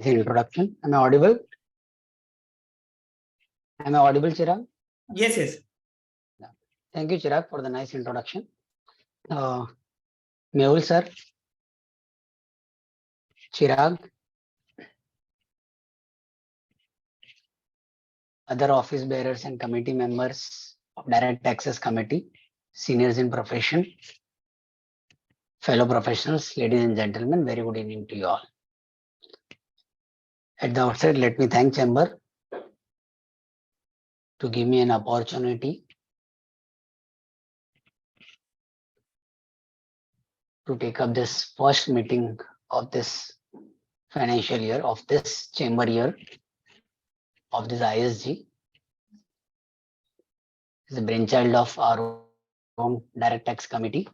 Introduction. Am I audible? Am I audible, Chirag? Yes, yes. Thank you, Chirag, for the nice introduction. Mehul sir, Chirag, other office bearers and committee members of Direct Taxes Committee, seniors in profession, fellow professionals, ladies and gentlemen, very good evening to you all. At the outset, let me thank Chamber to give me an opportunity to take up this first meeting of this financial year, of this chamber year, of this ISG. It's the brainchild of our own Direct Tax Committee.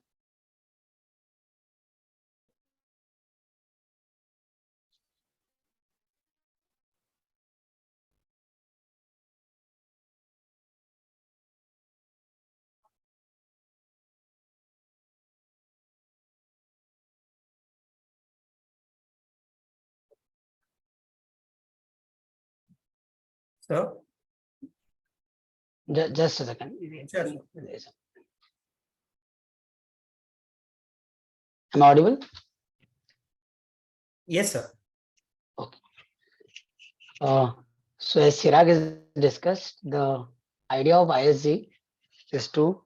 So, Just a second. Sure. Am I audible? yes, sir. So as Chirag has discussed, the idea of ISG is to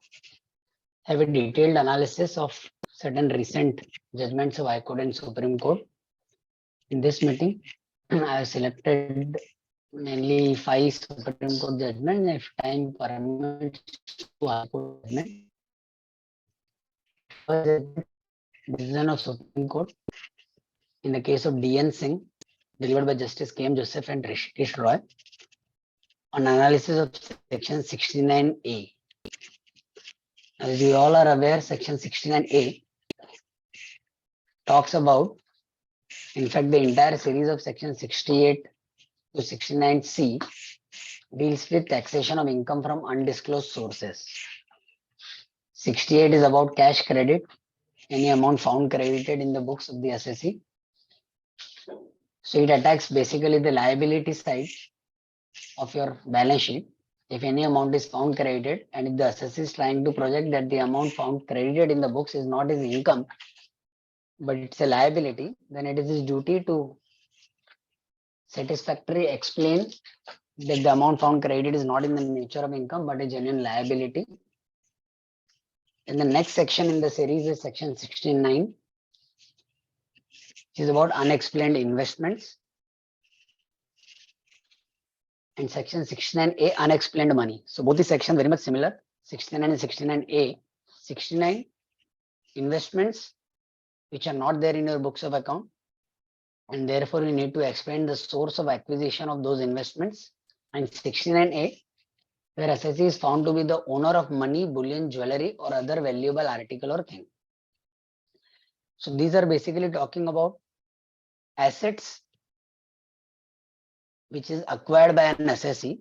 have a detailed analysis of certain recent judgments of High Court and Supreme Court. In this meeting, I have selected mainly 5 Supreme Court judgments, if time permits, to High Court judgment. First, decision of Supreme Court in the case of D.N. Singh, delivered by Justice K.M. Joseph and Rishikesh Roy, on analysis of section 69A. As you all are aware, section 69A talks about, in fact, the entire series of section 68 to 69C deals with taxation of income from undisclosed sources. 68 is about cash credit, any amount found credited in the books of the assessee. So it attacks basically the liability side of your balance sheet. If any amount is found credited, and if the assessee is trying to project that the amount found credited in the books is not his income, but it's a liability, then it is his duty to satisfactorily explain that the amount found credited is not in the nature of income, but a genuine liability. And the next section in the series is section 69, which is about unexplained investments. And section 69A, unexplained money. So both the sections very much similar, 69 and 69A. 69, investments which are not there in your books of account, and therefore you need to explain the source of acquisition of those investments. And 69A, where assessee is found to be the owner of money, bullion, jewelry, or other valuable article or thing. So these are basically talking about assets which is acquired by an assessee.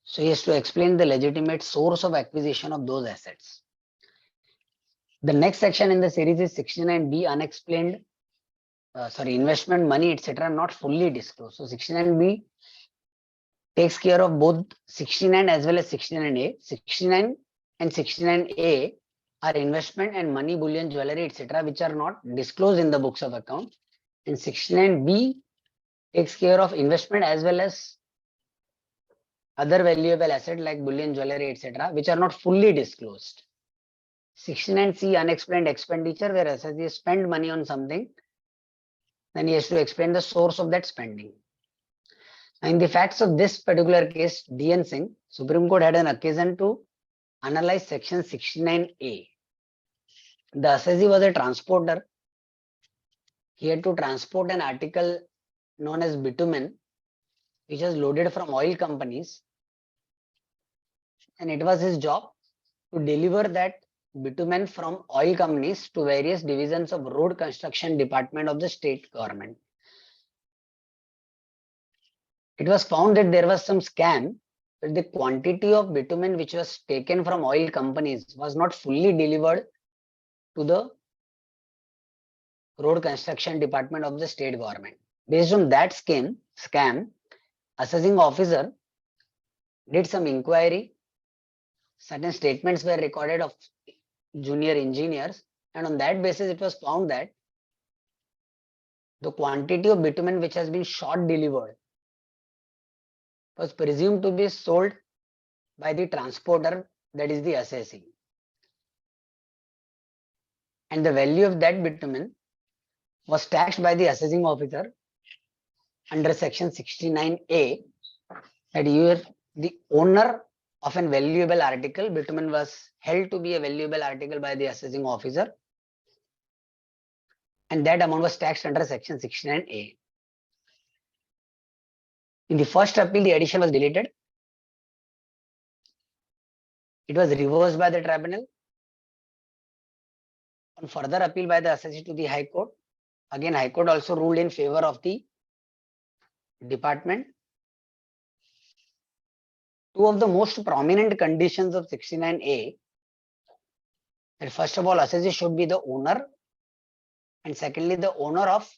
So he has to explain the legitimate source of acquisition of those assets. The next section in the series is 69B, unexplained, investment money, etc., not fully disclosed. So 69B takes care of both 69 as well as 69A. 69 and 69A are investment and money, bullion, jewelry, etc., which are not disclosed in the books of account. And 69B takes care of investment as well as other valuable assets like bullion, jewelry, etc., which are not fully disclosed. 69C, unexplained expenditure, where assessee spend money on something, then he has to explain the source of that spending. In the facts of this particular case, D.N. Singh, Supreme Court had an occasion to analyze section 69A. The assessee was a transporter. He had to transport an article known as bitumen, which was loaded from oil companies. And it was his job to deliver that bitumen from oil companies to various divisions of road construction department of the state government. It was found that there was some scam, that the quantity of bitumen which was taken from oil companies was not fully delivered to the road construction department of the state government. Based on that scam, assessing officer did some inquiry. Certain statements were recorded of junior engineers, and on that basis, it was found that the quantity of bitumen which has been short delivered was presumed to be sold by the transporter, that is the assessee. And the value of that bitumen was taxed by the assessing officer under section 69A, that here the owner of an valuable article, bitumen was held to be a valuable article by the assessing officer, and that amount was taxed under section 69A. In the first appeal, the addition was deleted. It was reversed by the tribunal. On further appeal by the assessee to the High Court, again High Court also ruled in favor of the department. Two of the most prominent conditions of 69A, that first of all, assessee should be the owner, and secondly, the owner of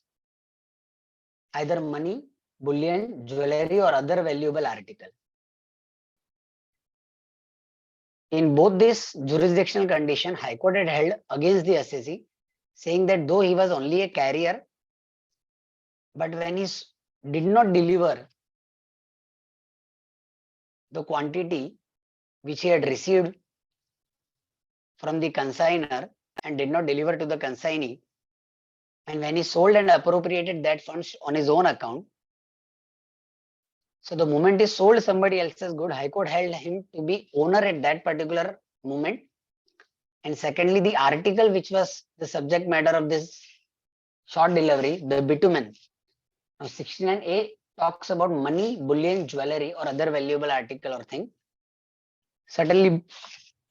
either money, bullion, jewelry, or other valuable article. In both these jurisdictional conditions, High Court had held against the assessee, saying that though he was only a carrier, but when he did not deliver the quantity which he had received from the consignor and did not deliver to the consignee, and when he sold and appropriated that funds on his own account, so the moment he sold somebody else's good, High Court held him to be owner at that particular moment. And secondly, the article which was the subject matter of this short delivery, the bitumen. Now 69A talks about money, bullion, jewelry, or other valuable article or thing. Certainly,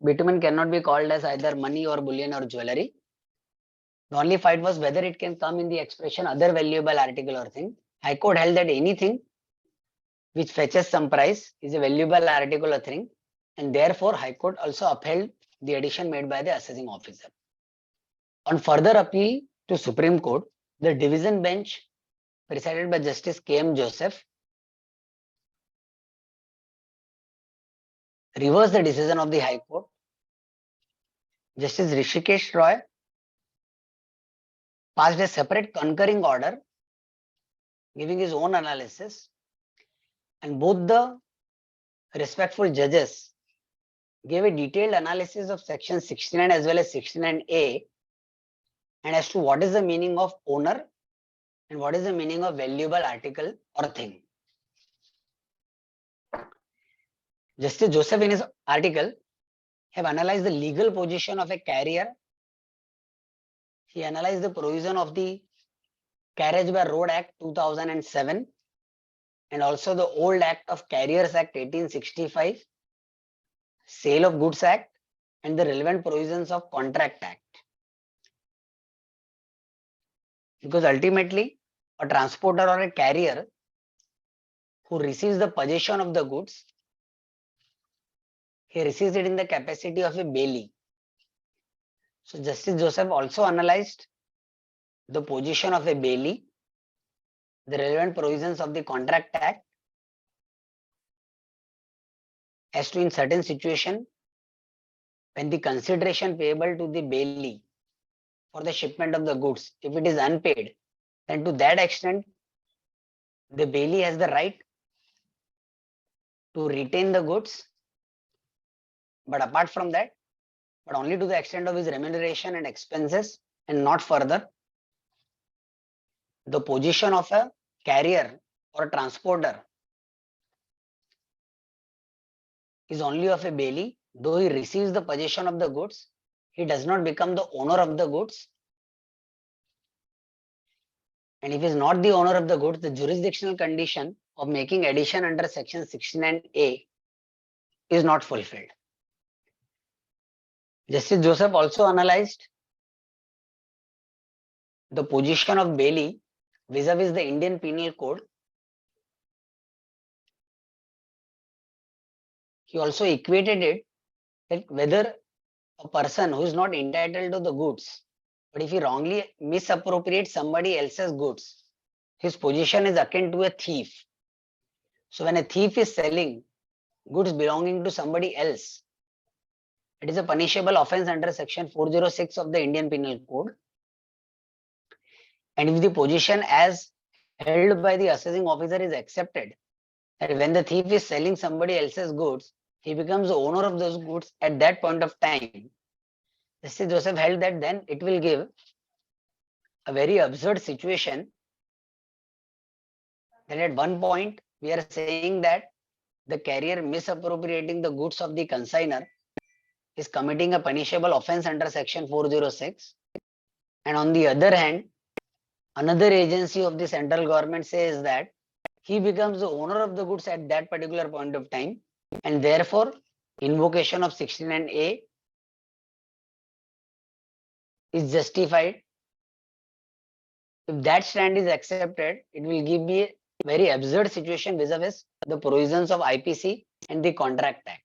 bitumen cannot be called as either money or bullion or jewelry. The only fight was whether it can come in the expression other valuable article or thing. High Court held that anything which fetches some price is a valuable article or thing, and therefore High Court also upheld the addition made by the assessing officer. On further appeal to Supreme Court, the division bench presided by Justice K.M. Joseph reversed the decision of the High Court. Justice Rishikesh Roy passed a separate concurring order giving his own analysis, and both the respectful judges gave a detailed analysis of section 69 as well as 69A, and as to what is the meaning of owner and what is the meaning of valuable article or thing. Justice Joseph in his article have analyzed the legal position of a carrier. He analyzed the provision of the Carriage by Road Act 2007 and also the old Act of Carriers Act 1865, Sale of Goods Act, and the relevant provisions of Contract Act. Because ultimately, a transporter or a carrier who receives the possession of the goods, he receives it in the capacity of a bailee. So Justice Joseph also analyzed the position of a bailee, the relevant provisions of the Contract Act, as to in certain situation, when the consideration payable to the bailee for the shipment of the goods, if it is unpaid, then to that extent, the bailee has the right to retain the goods. But apart from that, but only to the extent of his remuneration and expenses and not further. The position of a carrier or transporter is only of a bailee. Though he receives the possession of the goods, he does not become the owner of the goods. And if he is not the owner of the goods, the jurisdictional condition of making addition under section 69A is not fulfilled. Justice Joseph also analyzed the position of bailee vis-a-vis the Indian Penal Code. He also equated it that whether a person who is not entitled to the goods, but if he wrongly misappropriates somebody else's goods, his position is akin to a thief. So when a thief is selling goods belonging to somebody else, it is a punishable offense under section 406 of the Indian Penal Code. And if the position as held by the assessing officer is accepted, that when the thief is selling somebody else's goods, he becomes the owner of those goods at that point of time. Justice Joseph held that then it will give a very absurd situation that at one point we are saying that the carrier misappropriating the goods of the consignor is committing a punishable offense under section 406. And on the other hand, another agency of the central government says that he becomes the owner of the goods at that particular point of time, and therefore invocation of 69A is justified. If that stand is accepted, it will give me a very absurd situation vis-a-vis the provisions of IPC and the Contract Act.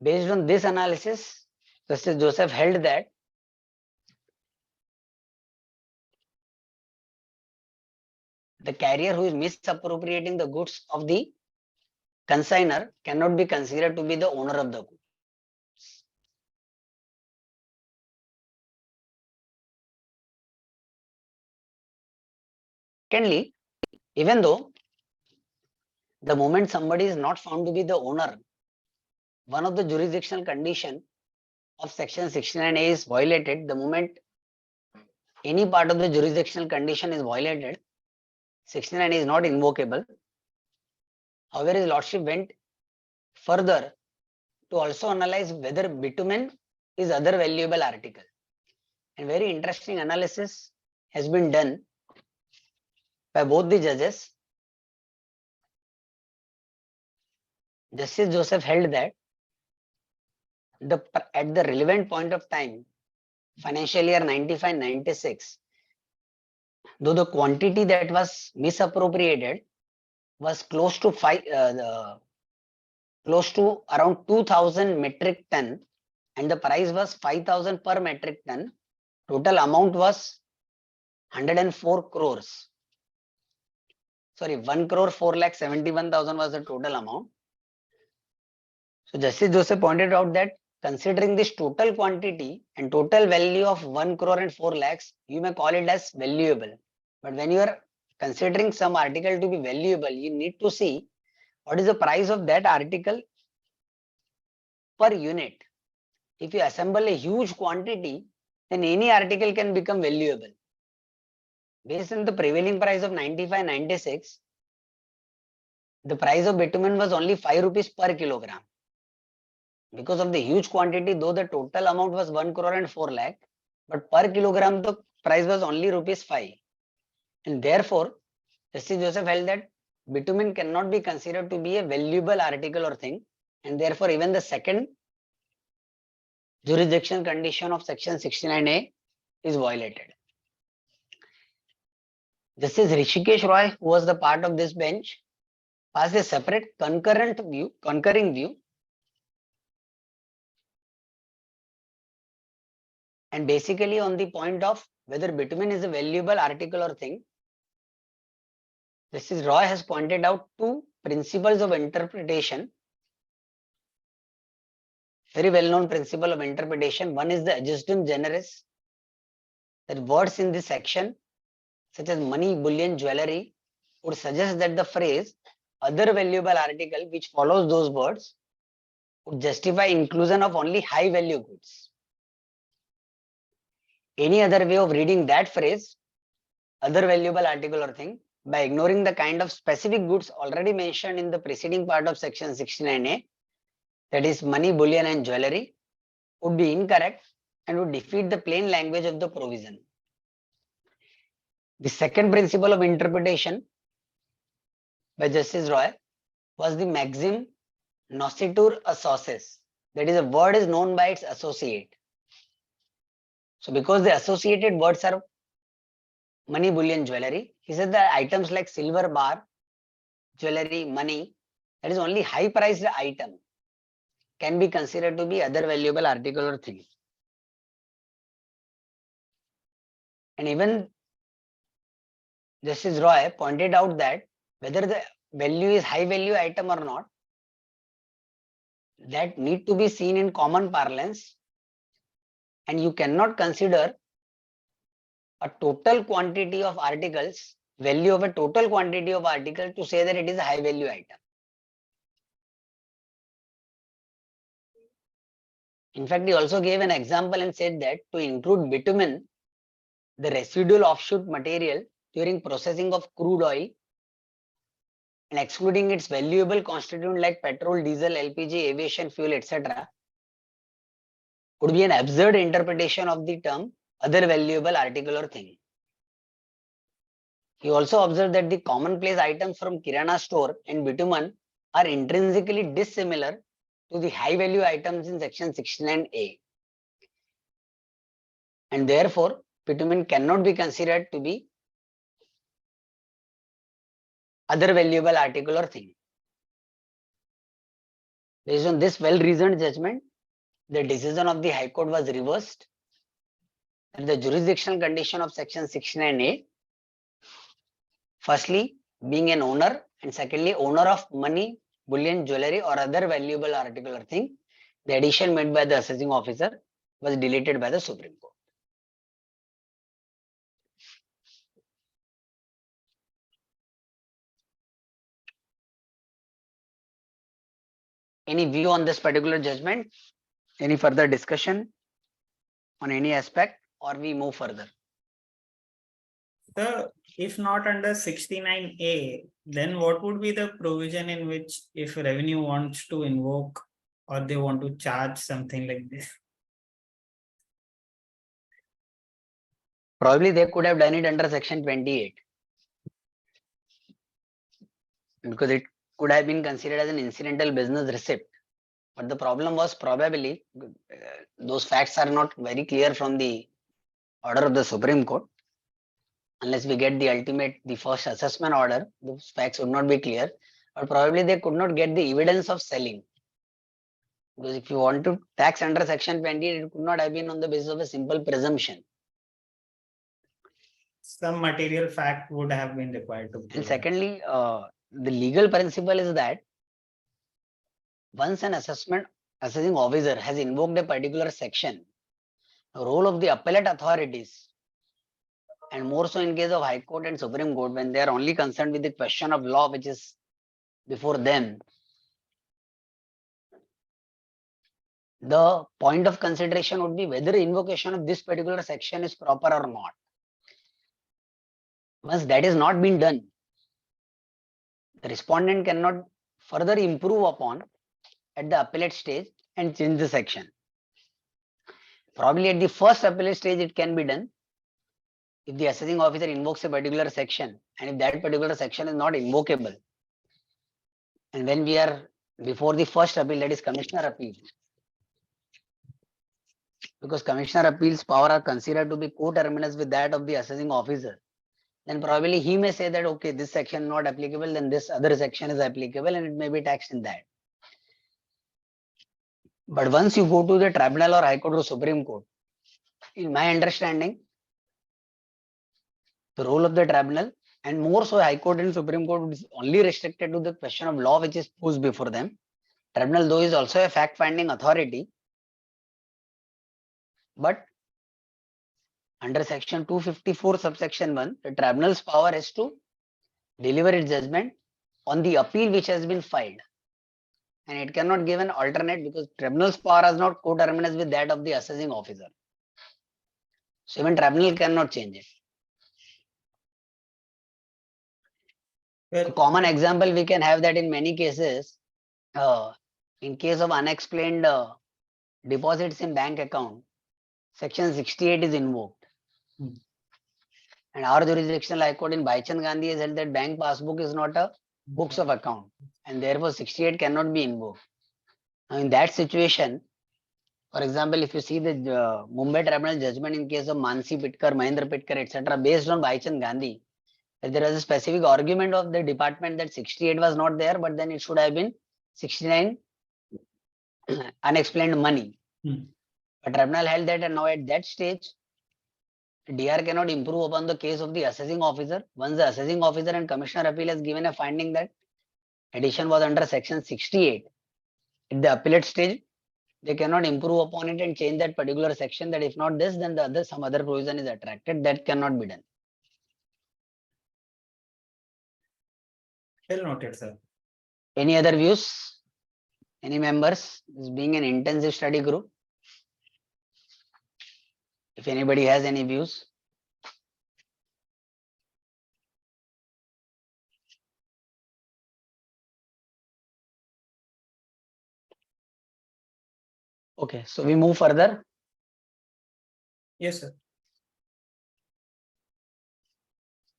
Based on this analysis, Justice Joseph held that the carrier who is misappropriating the goods of the consignor cannot be considered to be the owner of the goods. Secondly, even though the moment somebody is not found to be the owner, one of the jurisdictional condition of section 69A is violated. The moment any part of the jurisdictional condition is violated, 69A is not invocable. However, his lordship went further to also analyze whether bitumen is other valuable article. And very interesting analysis has been done by both the judges. Justice Joseph held that at the relevant point of time, financial year 95-96, though the quantity that was misappropriated was close to around 2000 metric ton, and the price was 5,000 per metric ton. Total amount was 104 crores. Sorry, 1 crore 4,71,000 was the total amount. So Justice Joseph pointed out that considering this total quantity and total value of 1 crore and 4 lakhs, you may call it as valuable. But when you are considering some article to be valuable, you need to see what is the price of that article per unit. If you assemble a huge quantity, then any article can become valuable. Based on the prevailing price of 95-96, the price of bitumen was only 5 rupees per kilogram. Because of the huge quantity, though the total amount was 1 crore and 4 lakh, but per kilogram the price was only rupees 5. And therefore, Justice Joseph held that bitumen cannot be considered to be a valuable article or thing, and therefore even the second jurisdiction condition of section 69A is violated. Justice Rishikesh Roy, who was the part of this bench, passed a separate concurring view, and basically on the point of whether bitumen is a valuable article or thing. Justice Roy has pointed out two principles of interpretation, very well known principle of interpretation. One is the adjustum generis, that words in this section such as money, bullion, jewelry would suggest that the phrase other valuable article which follows those words would justify inclusion of only high value goods. Any other way of reading that phrase, other valuable article or thing, by ignoring the kind of specific goods already mentioned in the preceding part of section 69A, that is money, bullion and jewelry, would be incorrect and would defeat the plain language of the provision. The second principle of interpretation by Justice Roy was the maxim nocitur a sauces, that is, a word is known by its associate. So because the associated words are money, bullion, jewelry, he said that items like silver bar, jewelry, money, that is only high priced item, can be considered to be other valuable article or thing. And even Justice Roy pointed out that whether the value is high value item or not, that need to be seen in common parlance, and you cannot consider a total quantity of articles, value of a total quantity of articles to say that it is a high value item. In fact, he also gave an example and said that to include bitumen, the residual offshoot material during processing of crude oil, and excluding its valuable constituent like petrol, diesel, LPG, aviation fuel, etc., would be an absurd interpretation of the term other valuable article or thing. He also observed that the commonplace items from Kirana store and bitumen are intrinsically dissimilar to the high value items in section 69A. And therefore, bitumen cannot be considered to be other valuable article or thing. Based on this well-reasoned judgment, the decision of the High Court was reversed, and the jurisdictional condition of section 69A, firstly, being an owner, and secondly, owner of money, bullion, jewelry, or other valuable article or thing, the addition made by the assessing officer was deleted by the Supreme Court. Any view on this particular judgment? Any further discussion on any aspect, or we move further? So, if not under 69A, then what would be the provision in which if revenue wants to invoke or they want to charge something like this? Probably they could have done it under section 28, because it could have been considered as an incidental business receipt. But the problem was probably those facts are not very clear from the order of the Supreme Court. Unless we get the first assessment order, those facts would not be clear. But probably they could not get the evidence of selling. Because if you want to tax under section 28, it could not have been on the basis of a simple presumption. Some material fact would have been required to. And secondly, the legal principle is that once an assessing officer has invoked a particular section, the role of the appellate authorities, and more so in case of High Court and Supreme Court, when they are only concerned with the question of law which is before them, the point of consideration would be whether invocation of this particular section is proper or not. Once that is not been done, the respondent cannot further improve upon at the appellate stage and change the section. Probably at the first appellate stage it can be done if the assessing officer invokes a particular section, and if that particular section is not invocable, and when we are before the first appeal, that is commissioner appeal, because commissioner appeals power are considered to be coterminous with that of the assessing officer, then probably he may say that okay, this section not applicable, then this other section is applicable and it may be taxed in that. But once you go to the tribunal or High Court or Supreme Court, in my understanding, the role of the tribunal, and more so High Court and Supreme Court, is only restricted to the question of law which is posed before them. Tribunal though is also a fact-finding authority, but under section 254 subsection 1, the tribunal's power is to deliver its judgment on the appeal which has been filed, and it cannot give an alternate because tribunal's power is not coterminous with that of the assessing officer. So even tribunal cannot change it. A common example we can have that in many cases, in case of unexplained deposits in bank account, section 68 is invoked. And our jurisdictional High Court in Baichand Gandhi has held that bank passbook is not a books of account, and therefore 68 cannot be invoked. Now in that situation, for example, if you see the Mumbai Tribunal judgment in case of Mansi Pitkar, Mahendra Pitkar, etc., based on Baichand Gandhi, there was a specific argument of the department that 68 was not there, but then it should have been 69 unexplained money. But tribunal held that, and now at that stage, DR cannot improve upon the case of the assessing officer. Once the assessing officer and commissioner appeal has given a finding that addition was under section 68, at the appellate stage, they cannot improve upon it and change that particular section, that if not this, then the other, some other provision is attracted. That cannot be done. Well noted, sir. Any other views? Any members? This being an intensive study group. If anybody has any views. Okay, so we move further. Yes, sir.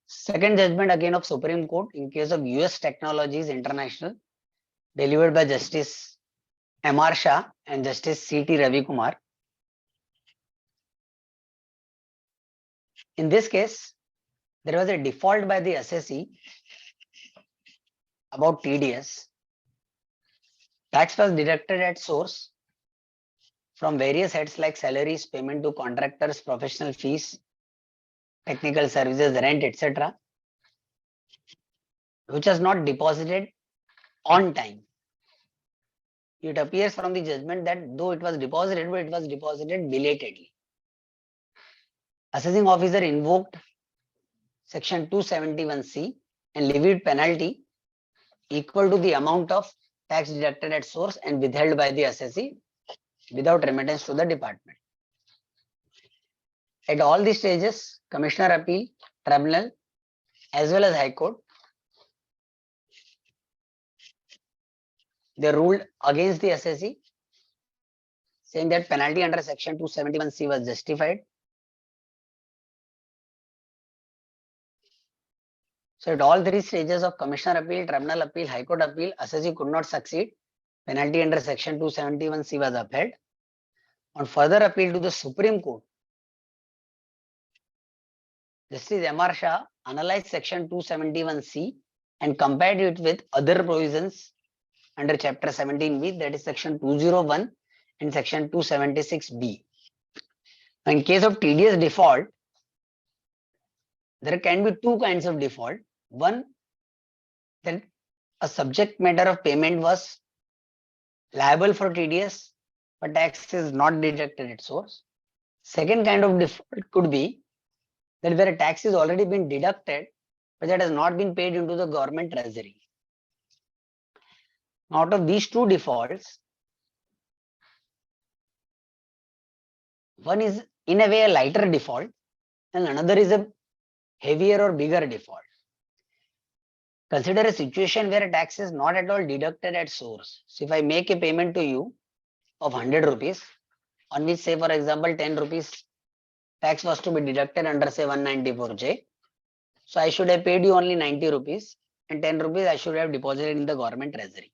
Second judgment again of Supreme Court in case of US Technologies International, delivered by Justice M.R. Shah and Justice C.T. Ravi Kumar. In this case, there was a default by the assessee about TDS. Tax was deducted at source from various heads like salaries, payment to contractors, professional fees, technical services, rent, etc., which was not deposited on time. It appears from the judgment that though it was deposited, but it was deposited belatedly. Assessing officer invoked section 271C and levied penalty equal to the amount of tax deducted at source and withheld by the assessee without remittance to the department. At all these stages, Commissioner Appeal, Tribunal, as well as High Court, they ruled against the assessee, saying that penalty under section 271C was justified. So at all three stages of Commissioner Appeal, Tribunal Appeal, High Court Appeal, assessee could not succeed. Penalty under section 271C was upheld. On further appeal to the Supreme Court, Justice M.R. Shah analyzed section 271C and compared it with other provisions under chapter 17B, that is section 201 and section 276B. In case of TDS default, there can be two kinds of default. One, that a subject matter of payment was liable for TDS, but tax is not deducted at source. Second kind of default could be that where a tax is already been deducted, but that has not been paid into the government treasury. Out of these two defaults, one is in a way a lighter default and another is a heavier or bigger default. Consider a situation where a tax is not at all deducted at source. So if I make a payment to you of 100 rupees, on which say for example 10 rupees tax was to be deducted under say 194J. So I should have paid you only 90 rupees and 10 rupees I should have deposited in the government treasury.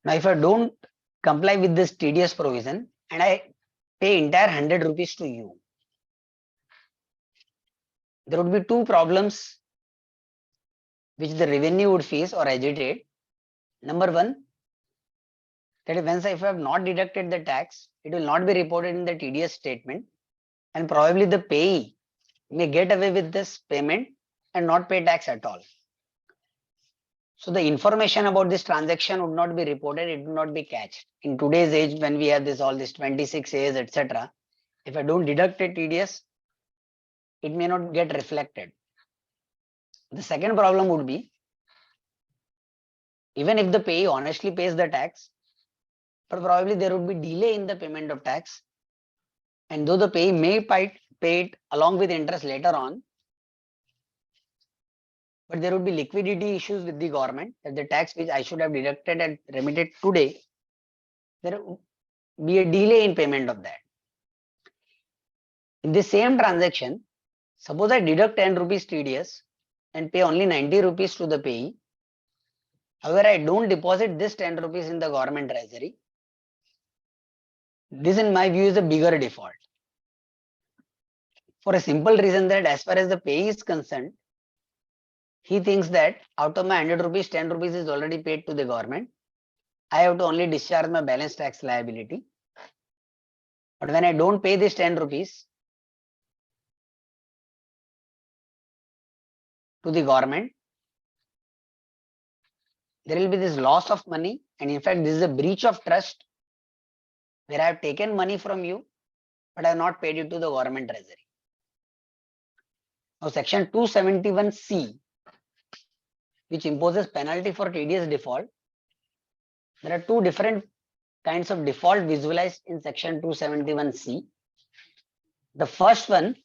Now if I don't comply with this TDS provision and I pay entire 100 rupees to you, there would be two problems which the revenue would face or agitate. Number one, that once if I have not deducted the tax, it will not be reported in the TDS statement and probably the payee may get away with this payment and not pay tax at all. So the information about this transaction would not be reported, it would not be catched. In today's age, when we have this all this 26 A's, etc., if I don't deduct a TDS, it may not get reflected. The second problem would be, even if the payee honestly pays the tax, but probably there would be delay in the payment of tax. And though the payee may pay it along with interest later on, but there would be liquidity issues with the government that the tax which I should have deducted and remitted today, there would be a delay in payment of that. In the same transaction, suppose I deduct 10 rupees TDS and pay only 90 rupees to the payee. However, I don't deposit this 10 rupees in the government treasury. This in my view is a bigger default. For a simple reason that as far as the payee is concerned, he thinks that out of my 100 rupees, 10 rupees is already paid to the government. I have to only discharge my balance tax liability. But when I don't pay this 10 rupees, to the government, there will be this loss of money, and in fact, this is a breach of trust where I have taken money from you, but I have not paid it to the government treasury. Now, section 271C, which imposes penalty for tedious default. There are two different kinds of default visualized in section 271C. The first one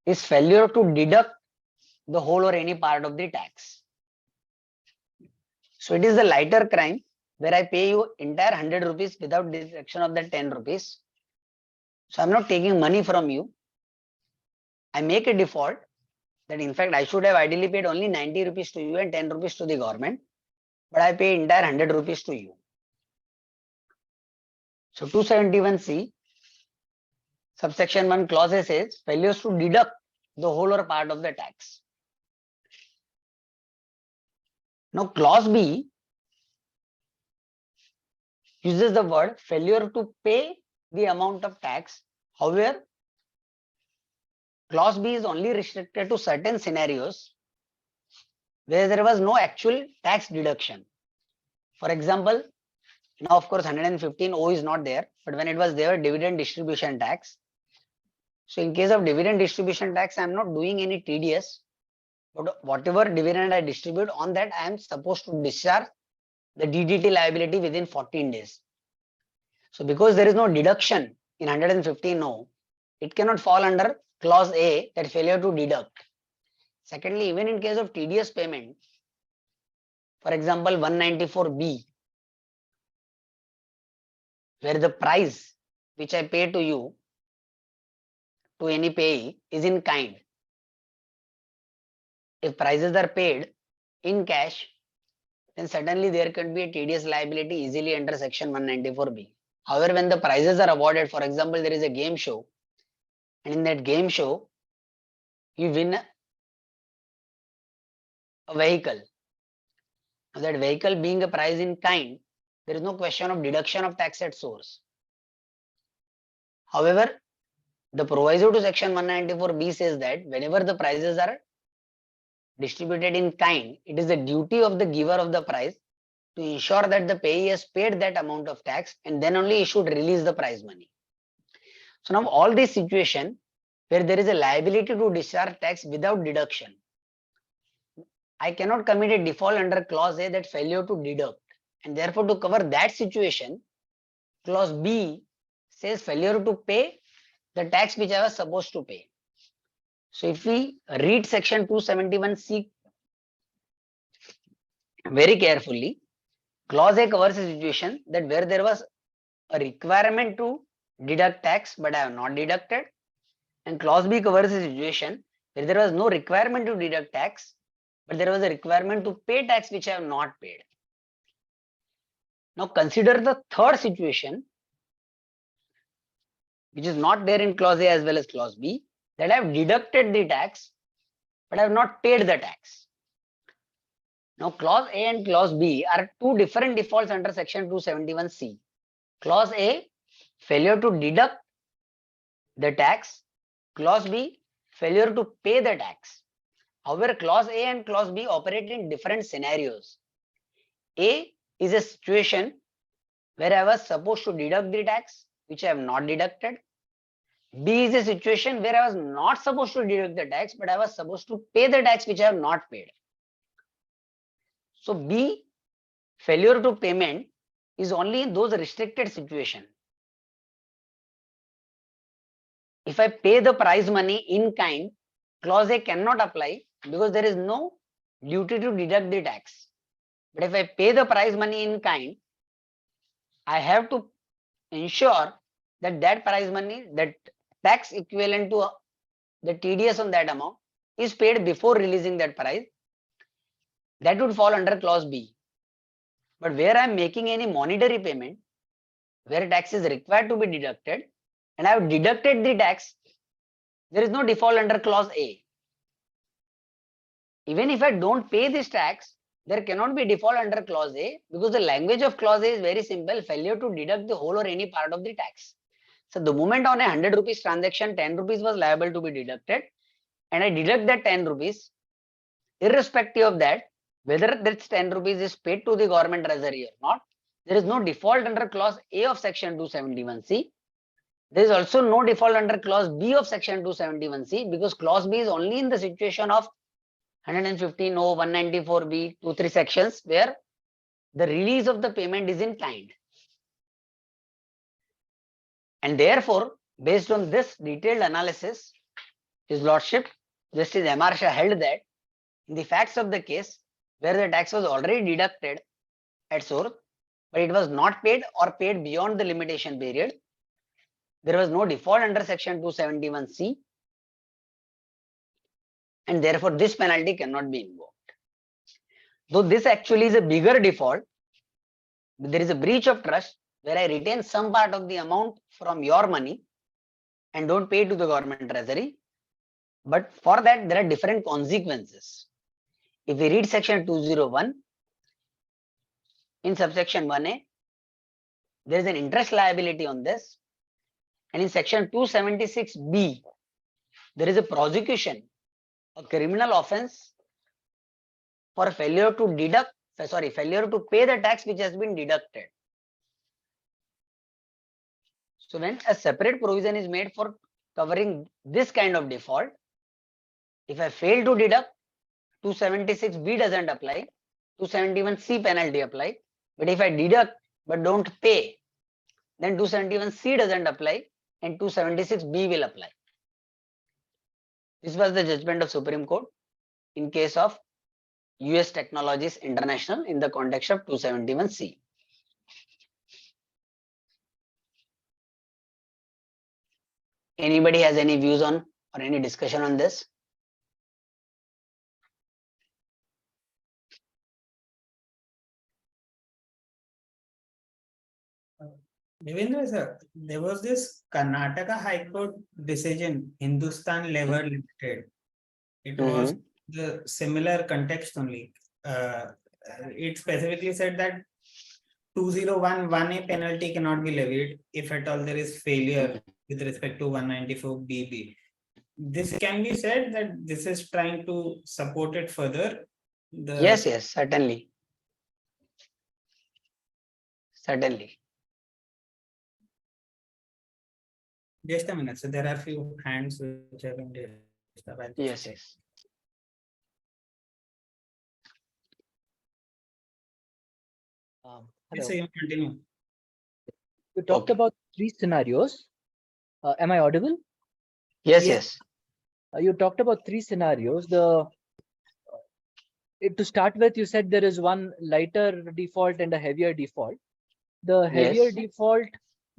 is failure to deduct the whole or any part of the tax. So it is the lighter crime where I pay you entire 100 rupees without deduction of the 10 rupees. So I'm not taking money from you. I make a default that in fact I should have ideally paid only 90 rupees to you and 10 rupees to the government, but I pay entire 100 rupees to you. So 271C, subsection 1 clause A says failures to deduct the whole or part of the tax. Now clause B uses the word failure to pay the amount of tax. However, clause B is only restricted to certain scenarios where there was no actual tax deduction. For example, now of course 115O is not there, but when it was there, dividend distribution tax. So in case of dividend distribution tax, I am not doing any TDS, but whatever dividend I distribute, on that I am supposed to discharge the DDT liability within 14 days. So because there is no deduction in 115O, it cannot fall under clause A, that failure to deduct. Secondly, even in case of TDS payment, for example 194B, where the price which I pay to you, to any payee, is in kind. If prices are paid in cash, then certainly there can be a TDS liability easily under section 194B. However, when the prizes are awarded, for example, there is a game show, and in that game show, you win a vehicle. Now, that vehicle being a prize in kind, there is no question of deduction of tax at source. However, the proviso to section 194B says that whenever the prizes are distributed in kind, it is the duty of the giver of the prize to ensure that the payee has paid that amount of tax, and then only he should release the prize money. So now all these situations where there is a liability to discharge tax without deduction, I cannot commit a default under clause A, that failure to deduct, and therefore to cover that situation, clause B says failure to pay the tax which I was supposed to pay. So if we read section 271C very carefully, clause A covers a situation that where there was a requirement to deduct tax, but I have not deducted, and clause B covers a situation where there was no requirement to deduct tax, but there was a requirement to pay tax which I have not paid. Now consider the third situation, which is not there in clause A as well as clause B, that I have deducted the tax, but I have not paid the tax. Now clause A and clause B are two different defaults under section 271C. Clause A, failure to deduct the tax. Clause B, failure to pay the tax. However, clause A and clause B operate in different scenarios. A is a situation where I was supposed to deduct the tax, which I have not deducted. B is a situation where I was not supposed to deduct the tax, but I was supposed to pay the tax which I have not paid. So B, failure to payment, is only in those restricted situations. If I pay the prize money in kind, clause A cannot apply because there is no duty to deduct the tax. But if I pay the prize money in kind, I have to ensure that that prize money, that tax equivalent to the TDS on that amount, is paid before releasing that prize. That would fall under clause B. But where I am making any monetary payment, where tax is required to be deducted, and I have deducted the tax, there is no default under clause A. Even if I don't pay this tax, there cannot be default under clause A, because the language of clause A is very simple: failure to deduct the whole or any part of the tax. So the moment on a 100 rupees transaction, 10 rupees was liable to be deducted, and I deduct that 10 rupees, irrespective of that, whether this 10 rupees is paid to the government treasury or not, there is no default under clause A of section 271C. There is also no default under clause B of section 271C, because clause B is only in the situation of 115, 194B, 2-3 sections where the release of the payment is in kind. And therefore, based on this detailed analysis, His Lordship, Justice M.R. Shah held that in the facts of the case, where the tax was already deducted at source, but it was not paid or paid beyond the limitation period, there was no default under section 271C, and therefore this penalty cannot be invoked. Though this actually is a bigger default, there is a breach of trust where I retain some part of the amount from your money and don't pay to the government treasury. But for that, there are different consequences. If we read section 201, in subsection 1A, there is an interest liability on this. And in section 276B, there is a prosecution, a criminal offense for failure to pay the tax which has been deducted. So when a separate provision is made for covering this kind of default, if I fail to deduct, 276B doesn't apply, 271C penalty apply. But if I deduct but don't pay, then 271C doesn't apply and 276B will apply. This was the judgment of Supreme Court in case of US Technologies International in the context of 271C. Anybody has any views on or any discussion on this? Devendra sir, there was this Karnataka High Court decision, Hindustan Lever Limited. It was the similar context only. It specifically said that 2011A penalty cannot be levied if at all there is failure with respect to 194BB. This can be said that this is trying to support it further. Yes, certainly. Certainly. Just a minute. So there are few hands which have been raised. Yes. So you continue. You talked about 3 scenarios. Am I audible? Yes. You talked about 3 scenarios. To start with, you said there is one lighter default and a heavier default. The heavier default,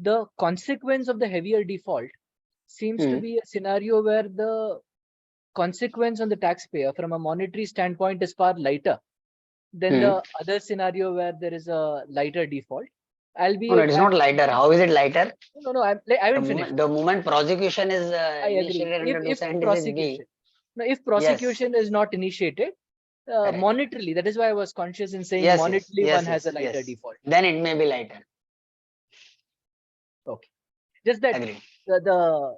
the consequence of the heavier default seems to be a scenario where the consequence on the taxpayer from a monetary standpoint is far lighter than the other scenario where there is a lighter default. No, it is not lighter. How is it lighter? No, I haven't finished. The moment prosecution is initiated under if prosecution is not initiated, monetarily, that is why I was conscious in saying monetarily one has a lighter default. Then it may be lighter. Okay. Just that the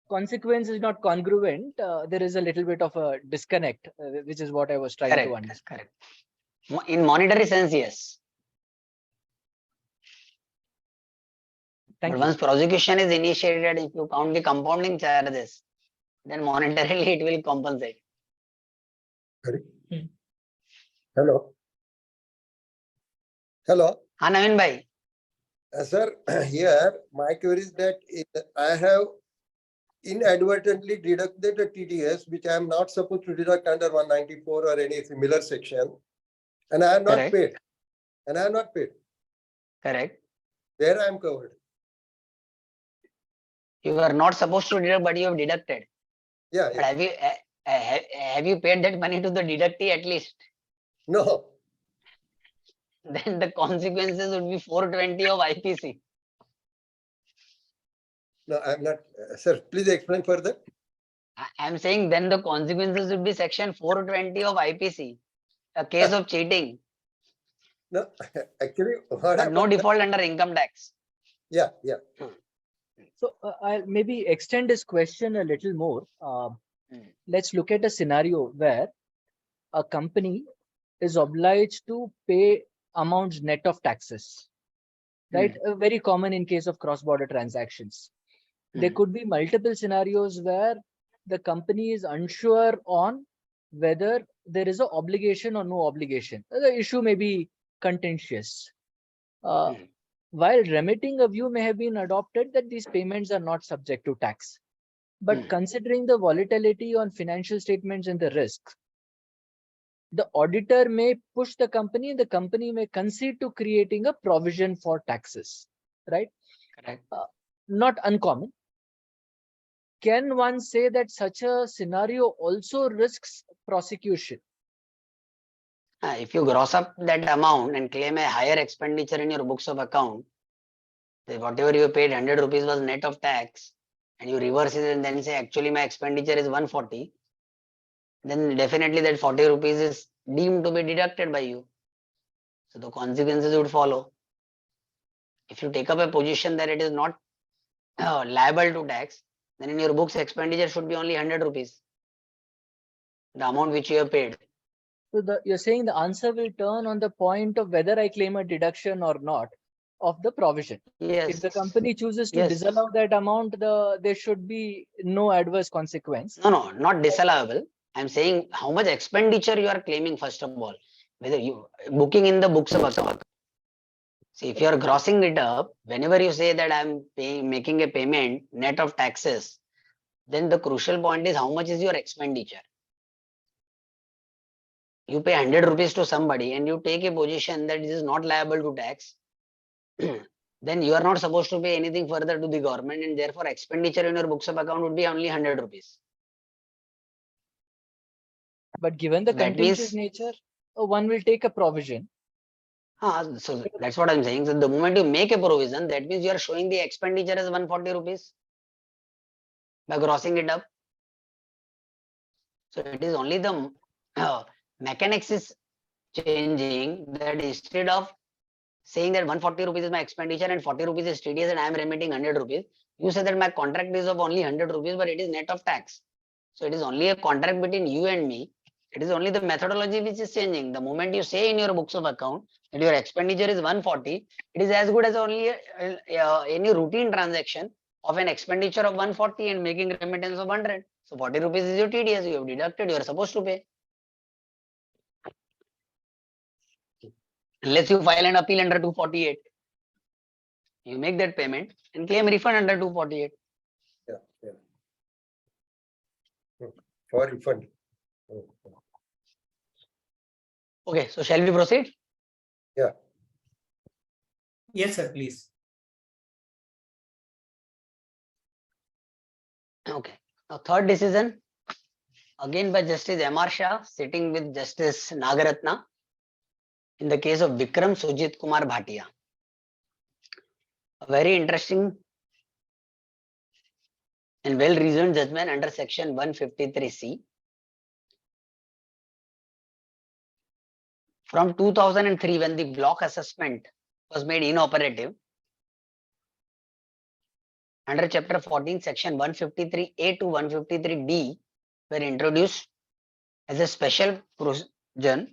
consequence is not congruent. There is a little bit of a disconnect, which is what I was trying to understand. Correct. In monetary sense, yes. But once prosecution is initiated, if you count the compounding charges, then monetarily it will compensate. Hello. Haan, Naveen bhai. Sir, here my query is that I have inadvertently deducted the TDS, which I am not supposed to deduct under 194 or any similar section, and I am not paid. Correct. There I am covered. You are not supposed to deduct, but you have deducted. Yeah. But have you paid that money to the deductee at least? No. Then the consequences would be 420 of IPC. No, I am not. Sir, please explain further. I am saying then the consequences would be section 420 of IPC, a case of cheating. No, actually, but no default under income tax. Yeah. So I'll maybe extend this question a little more. Let's look at a scenario where a company is obliged to pay amounts net of taxes, right? Very common in case of cross-border transactions. There could be multiple scenarios where the company is unsure on whether there is an obligation or no obligation. The issue may be contentious. While remitting a view may have been adopted that these payments are not subject to tax. But considering the volatility on financial statements and the risk, the auditor may push the company and the company may concede to creating a provision for taxes, right? Correct. Not uncommon. Can one say that such a scenario also risks prosecution? If you gross up that amount and claim a higher expenditure in your books of account, whatever you paid 100 rupees was net of tax, and you reverse it and then say actually my expenditure is 140, then definitely that 40 rupees is deemed to be deducted by you. So the consequences would follow. If you take up a position that it is not liable to tax, then in your books expenditure should be only 100 rupees, the amount which you have paid. So you're saying the answer will turn on the point of whether I claim a deduction or not of the provision. Yes. If the company chooses to disallow that amount, there should be no adverse consequence. No, not disallowable. I'm saying how much expenditure you are claiming first of all. Whether you booking in the books of account. See, if you are grossing it up, whenever you say that I'm making a payment net of taxes, then the crucial point is how much is your expenditure. You pay 100 rupees to somebody and you take a position that this is not liable to tax, then you are not supposed to pay anything further to the government, and therefore expenditure in your books of account would be only 100 rupees. But given the contentious nature, one will take a provision. So that's what I'm saying. So the moment you make a provision, that means you are showing the expenditure as 140 rupees by grossing it up. So it is only the mechanics is changing, that instead of saying that 140 rupees is my expenditure and 40 rupees is TDS and I am remitting 100 rupees, you say that my contract is of only 100 rupees, but it is net of tax. So it is only a contract between you and me. It is only the methodology which is changing. The moment you say in your books of account that your expenditure is 140, it is as good as only any routine transaction of an expenditure of 140 and making remittance of 100. So 40 rupees is your TDS. You have deducted. You are supposed to pay. Unless you file an appeal under 248. You make that payment and claim refund under 248. Yeah. For refund. Okay, so shall we proceed? Yeah. Yes, sir, please. Okay. Now, third decision, again by Justice M.R. Shah, sitting with Justice Nagaratna, in the case of Vikram Sujit Kumar Bhatia. A very interesting and well-reasoned judgment under section 153C. From 2003, when the block assessment was made inoperative, under chapter 14, section 153A to 153D were introduced as a special procedure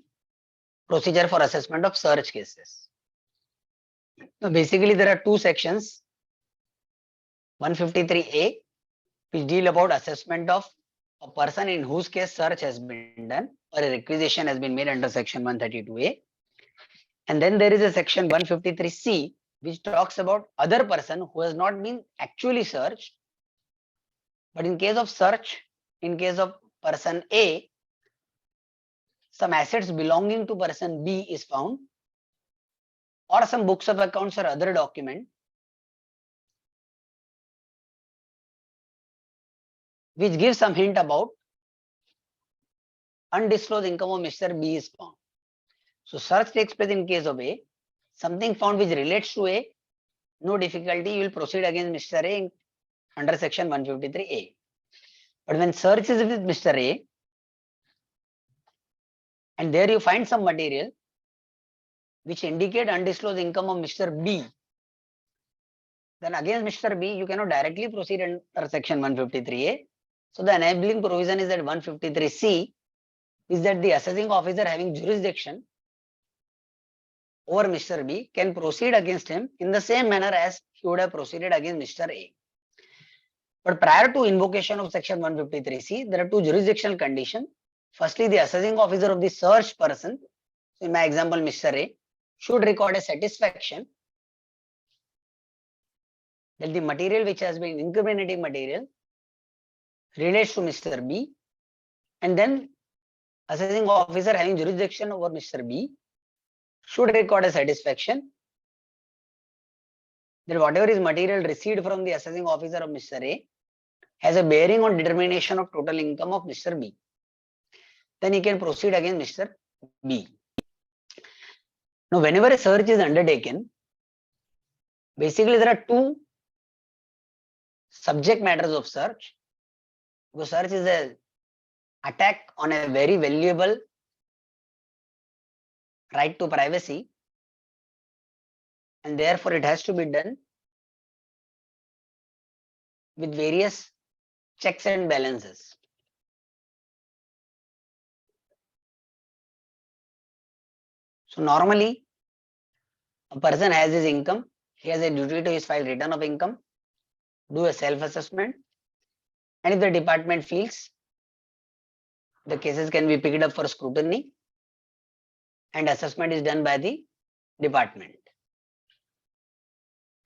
for assessment of search cases. Now, basically, there are two sections, 153A, which deal about assessment of a person in whose case search has been done or a requisition has been made under section 132A. And then there is a section 153C, which talks about other person who has not been actually searched, but in case of search, in case of person A, some assets belonging to person B is found, or some books of accounts or other document which gives some hint about undisclosed income of Mr. B is found. So search takes place in case of A, something found which relates to A, no difficulty, you will proceed against Mr. A under section 153A. But when search is with Mr. A, and there you find some material which indicate undisclosed income of Mr. B, then against Mr. B, you cannot directly proceed under section 153A. So the enabling provision is that 153C, is that the assessing officer having jurisdiction over Mr. B can proceed against him in the same manner as he would have proceeded against Mr. A. But prior to invocation of section 153C, there are two jurisdictional conditions. Firstly, the assessing officer of the searched person, in my example Mr. A, should record a satisfaction that the material which has been incriminating material relates to Mr. B, and then assessing officer having jurisdiction over Mr. B should record a satisfaction that whatever is material received from the assessing officer of Mr. A has a bearing on determination of total income of Mr. B. Then he can proceed against Mr. B. Now, whenever a search is undertaken, basically there are two subject matters of search. Because search is an attack on a very valuable right to privacy, and therefore it has to be done with various checks and balances. So normally a person has his income, he has a duty to his file return of income, do a self-assessment, and if the department feels the cases can be picked up for scrutiny, and assessment is done by the department.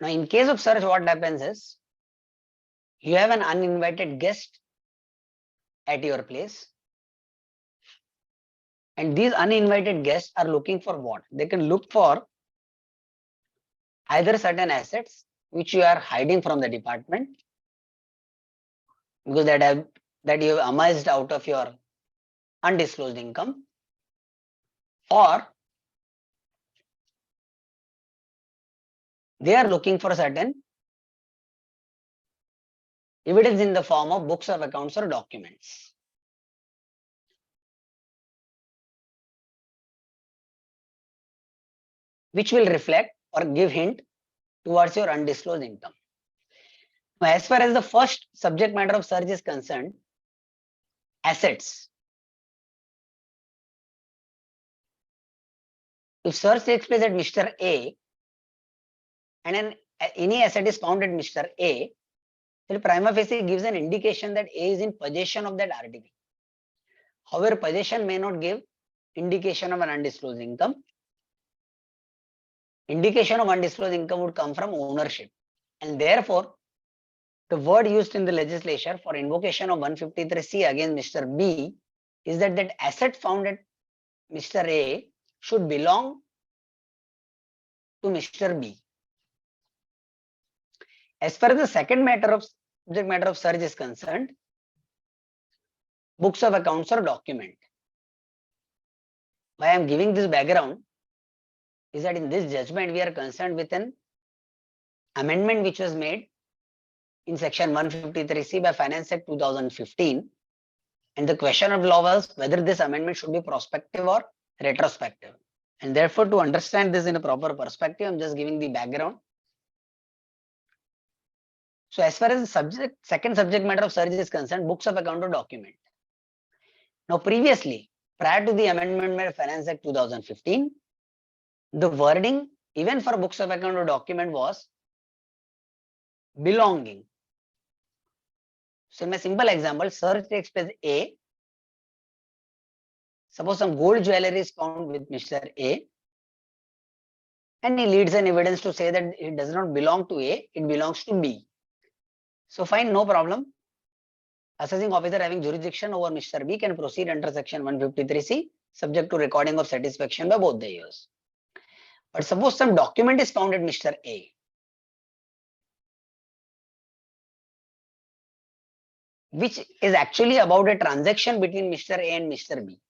Now, in case of search, what happens is you have an uninvited guest at your place, and these uninvited guests are looking for what? They can look for either certain assets which you are hiding from the department because that you have amassed out of your undisclosed income, or they are looking for certain evidence in the form of books of accounts or documents. Which will reflect or give hint towards your undisclosed income. Now, as far as the first subject matter of search is concerned, assets. If search takes place at Mr. A and any asset is found at Mr. A, then prima facie gives an indication that A is in possession of that RTP. However, possession may not give indication of an undisclosed income. Indication of undisclosed income would come from ownership, and therefore the word used in the legislature for invocation of 153C against Mr. B is that that asset found at Mr. A should belong to Mr. B. As far as the second subject matter of search is concerned, books of accounts or document. Why I am giving this background is that in this judgment we are concerned with an amendment which was made in section 153C by Finance Act 2015, and the question of law was whether this amendment should be prospective or retrospective. And therefore, to understand this in a proper perspective, I am just giving the background. So as far as the second subject matter of search is concerned, books of account or document. Now previously, prior to the amendment by Finance Act 2015, the wording even for books of account or document was belonging. So in my simple example, search takes place A. Suppose some gold jewelry is found with Mr. A, and he leads an evidence to say that it does not belong to A, it belongs to B. So fine, no problem. Assessing officer having jurisdiction over Mr. B can proceed under section 153C, subject to recording of satisfaction by both the heirs. But suppose some document is found at Mr. A, which is actually about a transaction between Mr. A and Mr. B.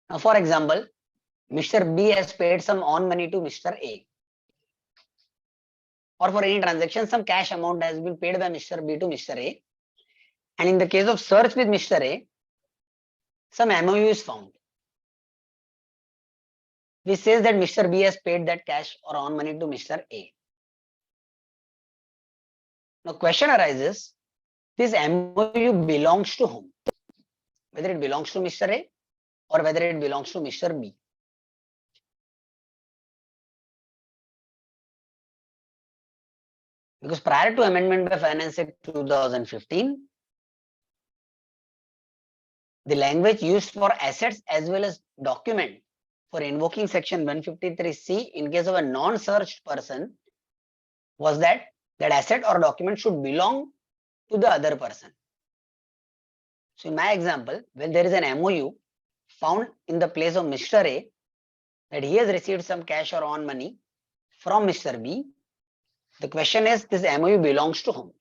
Now, for example, Mr. B has paid some on money to Mr. A, or for any transaction, some cash amount has been paid by Mr. B to Mr. A. And in the case of search with Mr. A, some MOU is found, which says that Mr. B has paid that cash or on money to Mr. A. Now, question arises, this MOU belongs to whom? whether it belongs to Mr. A or whether it belongs to Mr. B. Because prior to amendment by Finance Act 2015, the language used for assets as well as document for invoking section 153C in case of a non-searched person was that asset or document should belong to the other person. So in my example, when there is an MOU found in the place of Mr. A that he has received some cash or on money from Mr. B, the question is, this MOU belongs to whom?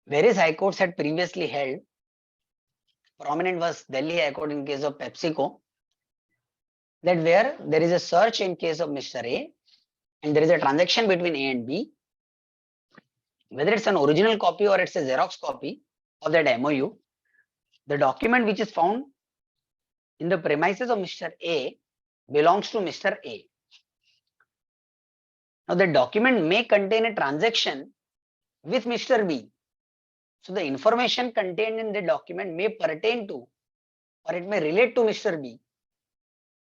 Various high courts had previously held, prominent was Delhi High Court in case of PepsiCo, that where there is a search in case of Mr. A and there is a transaction between A and B, whether it's an original copy or it's a Xerox copy of that MOU, the document which is found in the premises of Mr. A belongs to Mr. A. Now the document may contain a transaction with Mr. B. So the information contained in the document may pertain to or it may relate to Mr. B.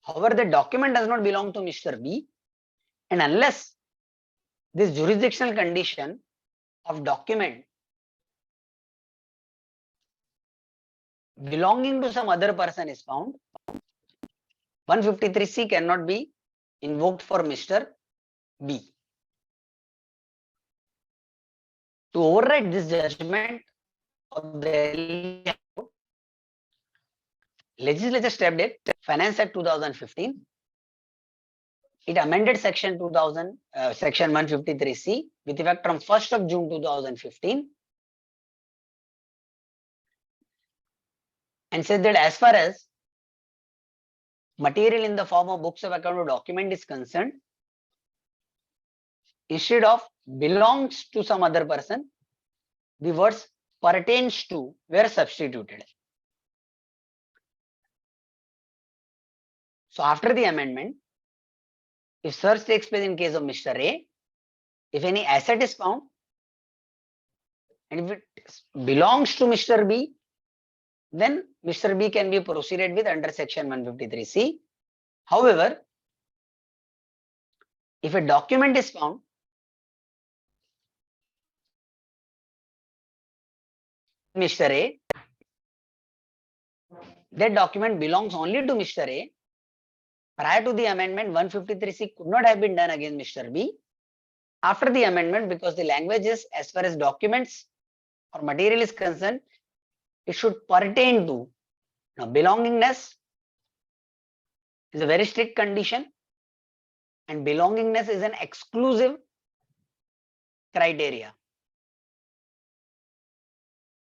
However, the document does not belong to Mr. B, and unless this jurisdictional condition of document belonging to some other person is found, 153C cannot be invoked for Mr. B. To override this judgment of the legislature stepped in Finance Act 2015. It amended section 153C with effect from 1st of June 2015 and said that as far as material in the form of books of account or document is concerned, instead of belongs to some other person, the words pertains to were substituted. So after the amendment, if search takes place in case of Mr. A, if any asset is found and if it belongs to Mr. B, then Mr. B can be proceeded with under section 153C. However, if a document is found Mr. A, that document belongs only to Mr. A. Prior to the amendment, 153C could not have been done against Mr. B. After the amendment, because the language is as far as documents or material is concerned, it should pertain to. Now, belongingness is a very strict condition, and belongingness is an exclusive criteria.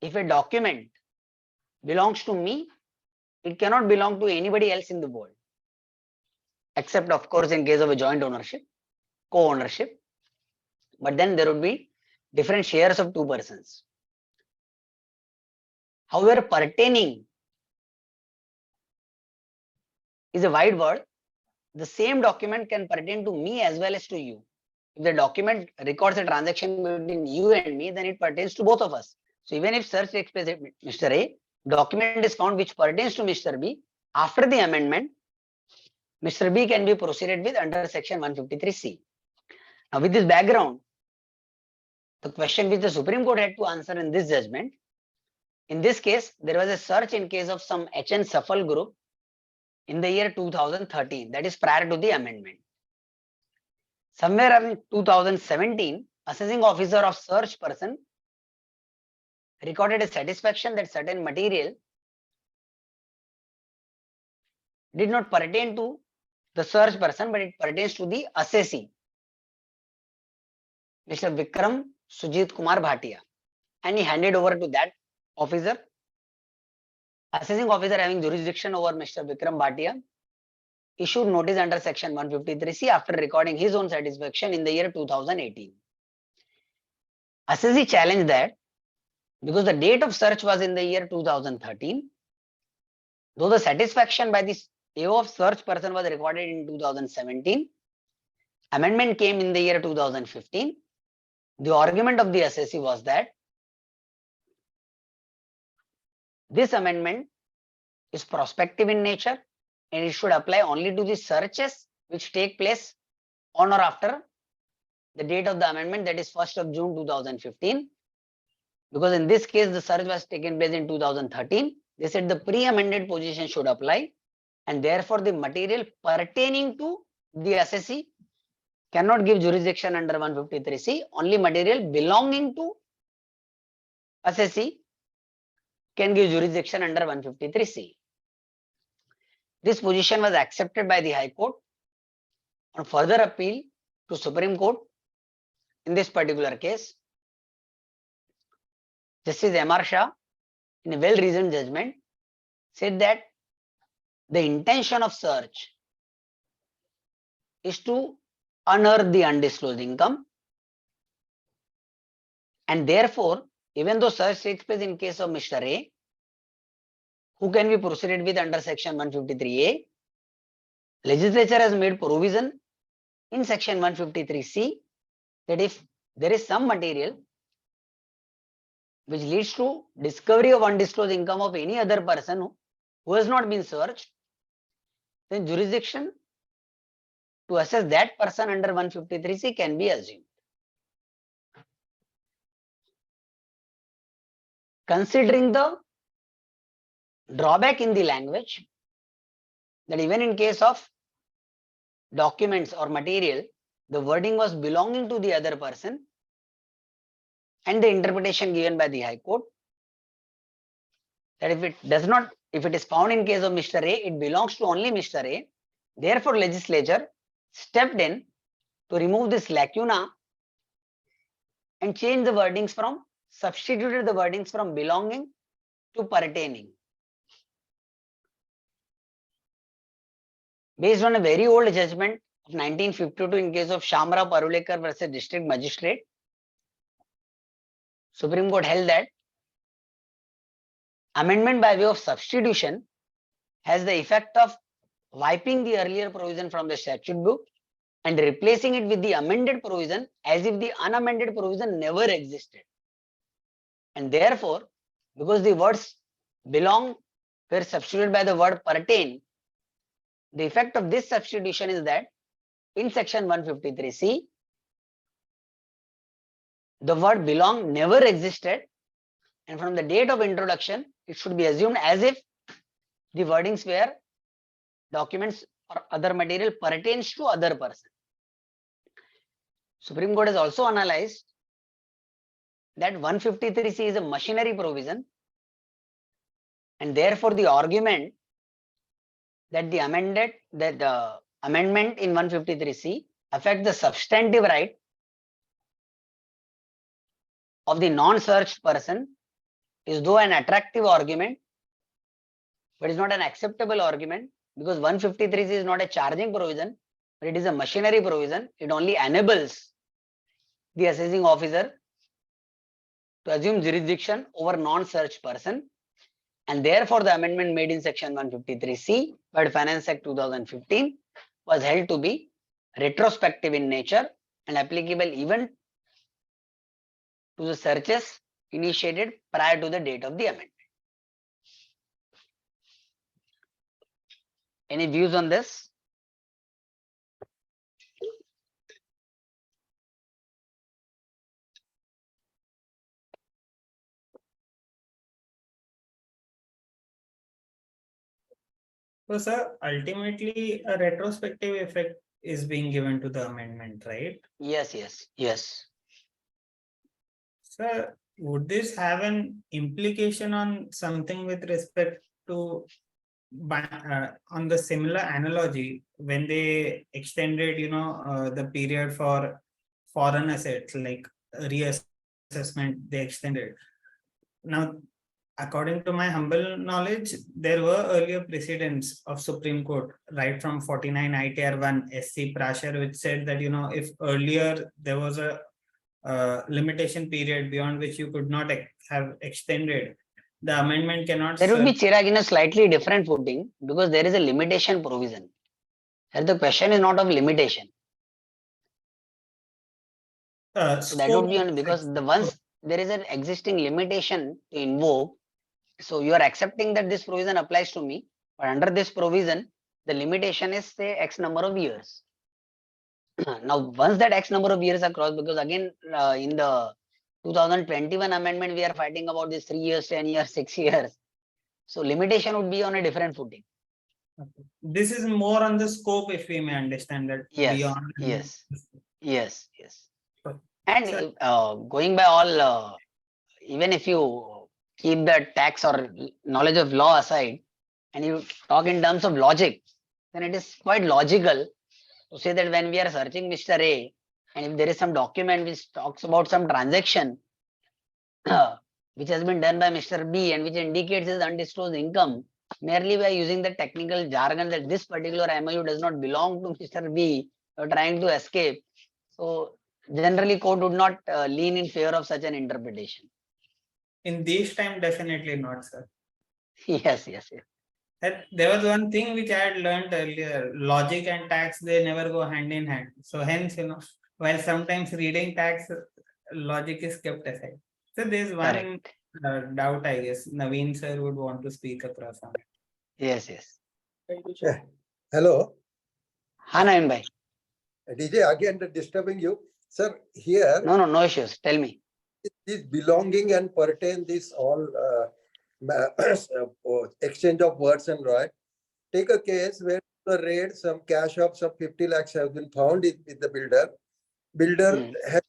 If a document belongs to me, it cannot belong to anybody else in the world, except of course in case of a joint ownership, co-ownership, but then there would be different shares of two persons. However, pertaining is a wide word. The same document can pertain to me as well as to you. If the document records a transaction between you and me, then it pertains to both of us. So even if search takes place at Mr. A, document is found which pertains to Mr. B, after the amendment, Mr. B can be proceeded with under section 153C. Now with this background, the question which the Supreme Court had to answer in this judgment, in this case, there was a search in case of some HN Shuffle group in the year 2013, that is prior to the amendment. Somewhere around 2017, assessing officer of search person recorded a satisfaction that certain material did not pertain to the search person, but it pertains to the assessee, Mr. Vikram Sujit Kumar Bhatia, and he handed over to that officer. Assessing officer having jurisdiction over Mr. Vikram Bhatia issued notice under section 153C after recording his own satisfaction in the year 2018. Assessee challenged that because the date of search was in the year 2013, though the satisfaction by the AO of search person was recorded in 2017, amendment came in the year 2015. The argument of the assessee was that this amendment is prospective in nature and it should apply only to the searches which take place on or after the date of the amendment, that is 1st of June 2015. Because in this case, the search was taken place in 2013. They said the pre-amended position should apply, and therefore the material pertaining to the assessee cannot give jurisdiction under 153C. Only material belonging to assessee can give jurisdiction under 153C. This position was accepted by the High Court on further appeal to Supreme Court. In this particular case, Justice M.R. Shah, in a well-reasoned judgment, said that the intention of search is to unearth the undisclosed income, and therefore, even though search takes place in case of Mr. A, who can be proceeded with under section 153A, legislature has made provision in section 153C that if there is some material which leads to discovery of undisclosed income of any other person who has not been searched, then jurisdiction to assess that person under 153C can be assumed. Considering the drawback in the language, that even in case of documents or material, the wording was belonging to the other person, and the interpretation given by the High Court that if it is found in case of Mr. A, it belongs to only Mr. A. Therefore, legislature stepped in to remove this lacuna and change the wordings from, substituted the wordings from belonging to pertaining. Based on a very old judgment of 1952 in case of Shamrao Parulekar versus District Magistrate, Supreme Court held that amendment by way of substitution has the effect of wiping the earlier provision from the statute book and replacing it with the amended provision as if the unamended provision never existed. And therefore, because the words belong were substituted by the word pertain, the effect of this substitution is that in section 153C, the word belong never existed, and from the date of introduction, it should be assumed as if the wordings were documents or other material pertains to other person. Supreme Court has also analyzed that 153C is a machinery provision, and therefore the argument that the amendment in 153C affects the substantive right of the non-searched person is though an attractive argument, but is not an acceptable argument, because 153C is not a charging provision, but it is a machinery provision. It only enables the assessing officer to assume jurisdiction over non-searched person, and therefore the amendment made in section 153C by Finance Act 2015 was held to be retrospective in nature and applicable even to the searches initiated prior to the date of the amendment. Any views on this? So, sir, ultimately a retrospective effect is being given to the amendment, right? Yes. Sir, would this have an implication on something with respect to on the similar analogy when they extended, the period for foreign assets like reassessment, they extended. Now, according to my humble knowledge, there were earlier precedents of Supreme Court, right from 49 ITR 1 SC Prashar, which said that, if earlier there was a limitation period beyond which you could not have extended, the amendment cannot. There would be, Chirag, in a slightly different footing because there is a limitation provision. Here the question is not of limitation. So that would be on, because the once there is an existing limitation to invoke, So you are accepting that this provision applies to me, but under this provision, the limitation is say X number of years. Now, once that X number of years are crossed, because again, in the 2021 amendment, we are fighting about this 3 years, 10 years, 6 years. So limitation would be on a different footing. Okay. This is more on the scope, if we may understand that Yes, beyond. yes. Yes, yes. Okay. And Sir. going by all, even if you keep the tax or knowledge of law aside, and you talk in terms of logic, then it is quite logical to say that when we are searching Mr. A, and if there is some document which talks about some transaction which has been done by Mr. B and which indicates his undisclosed income, merely by using the technical jargon that this particular MOU does not belong to Mr. B, or trying to escape. So generally, court would not lean in favor of such an interpretation. In this time, definitely not, sir. Yes, yes, yes. There was one thing which I had learned earlier: logic and tax, they never go hand in hand. So hence, while sometimes reading tax, logic is kept aside. So there's one doubt, I guess Naveen sir would want to speak across on it. Yes, yes. Hello. Ha, Naim bhai. DJ, again disturbing you. Sir, here. No issues. Tell me. This belonging and pertain, this all exchange of words and right. Take a case where the raid, some cash of some 50 lakhs have been found with the builder. Builder has,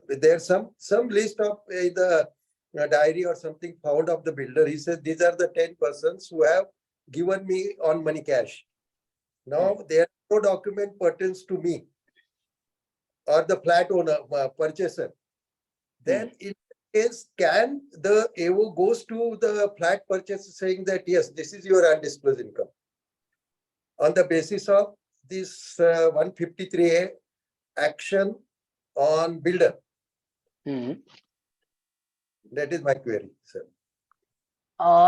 there's some list of the diary or something found of the builder. He says these are the 10 persons who have given me on money cash. Now there no document pertains to me or the flat owner, purchaser. Then in case, can the AO goes to the flat purchaser saying that yes, this is your undisclosed income on the basis of this 153A action on builder? That is my query, sir.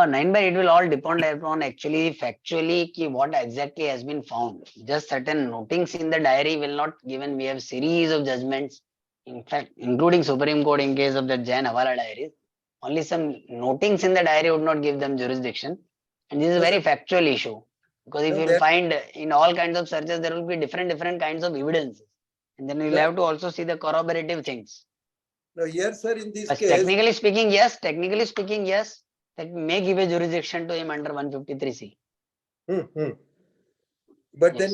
Nain bhai, it will all depend upon actually factually what exactly has been found. Just certain notings in the diary will not given. We have series of judgments, in fact, including Supreme Court in case of the Jain Hawala diaries. Only some notings in the diary would not give them jurisdiction. And this is a very factual issue. Because if you will find in all kinds of searches, there will be different kinds of evidence. And then we'll have to also see the corroborative things. No, yes, sir, in this but case. Technically speaking, yes, that may give a jurisdiction to him under 153C. But then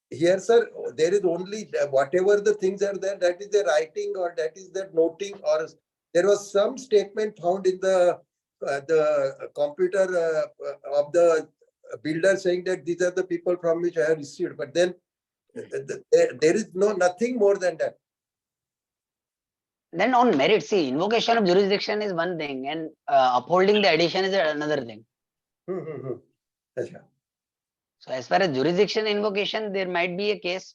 here, sir, there is only whatever the things are there, that is the writing or that is the noting, or there was some statement found in the computer of the builder saying that these are the people from which I have received. But then there is nothing more than that. Then on merit, see, invocation of jurisdiction is one thing and upholding the addition is another thing. So as far as jurisdiction invocation, there might be a case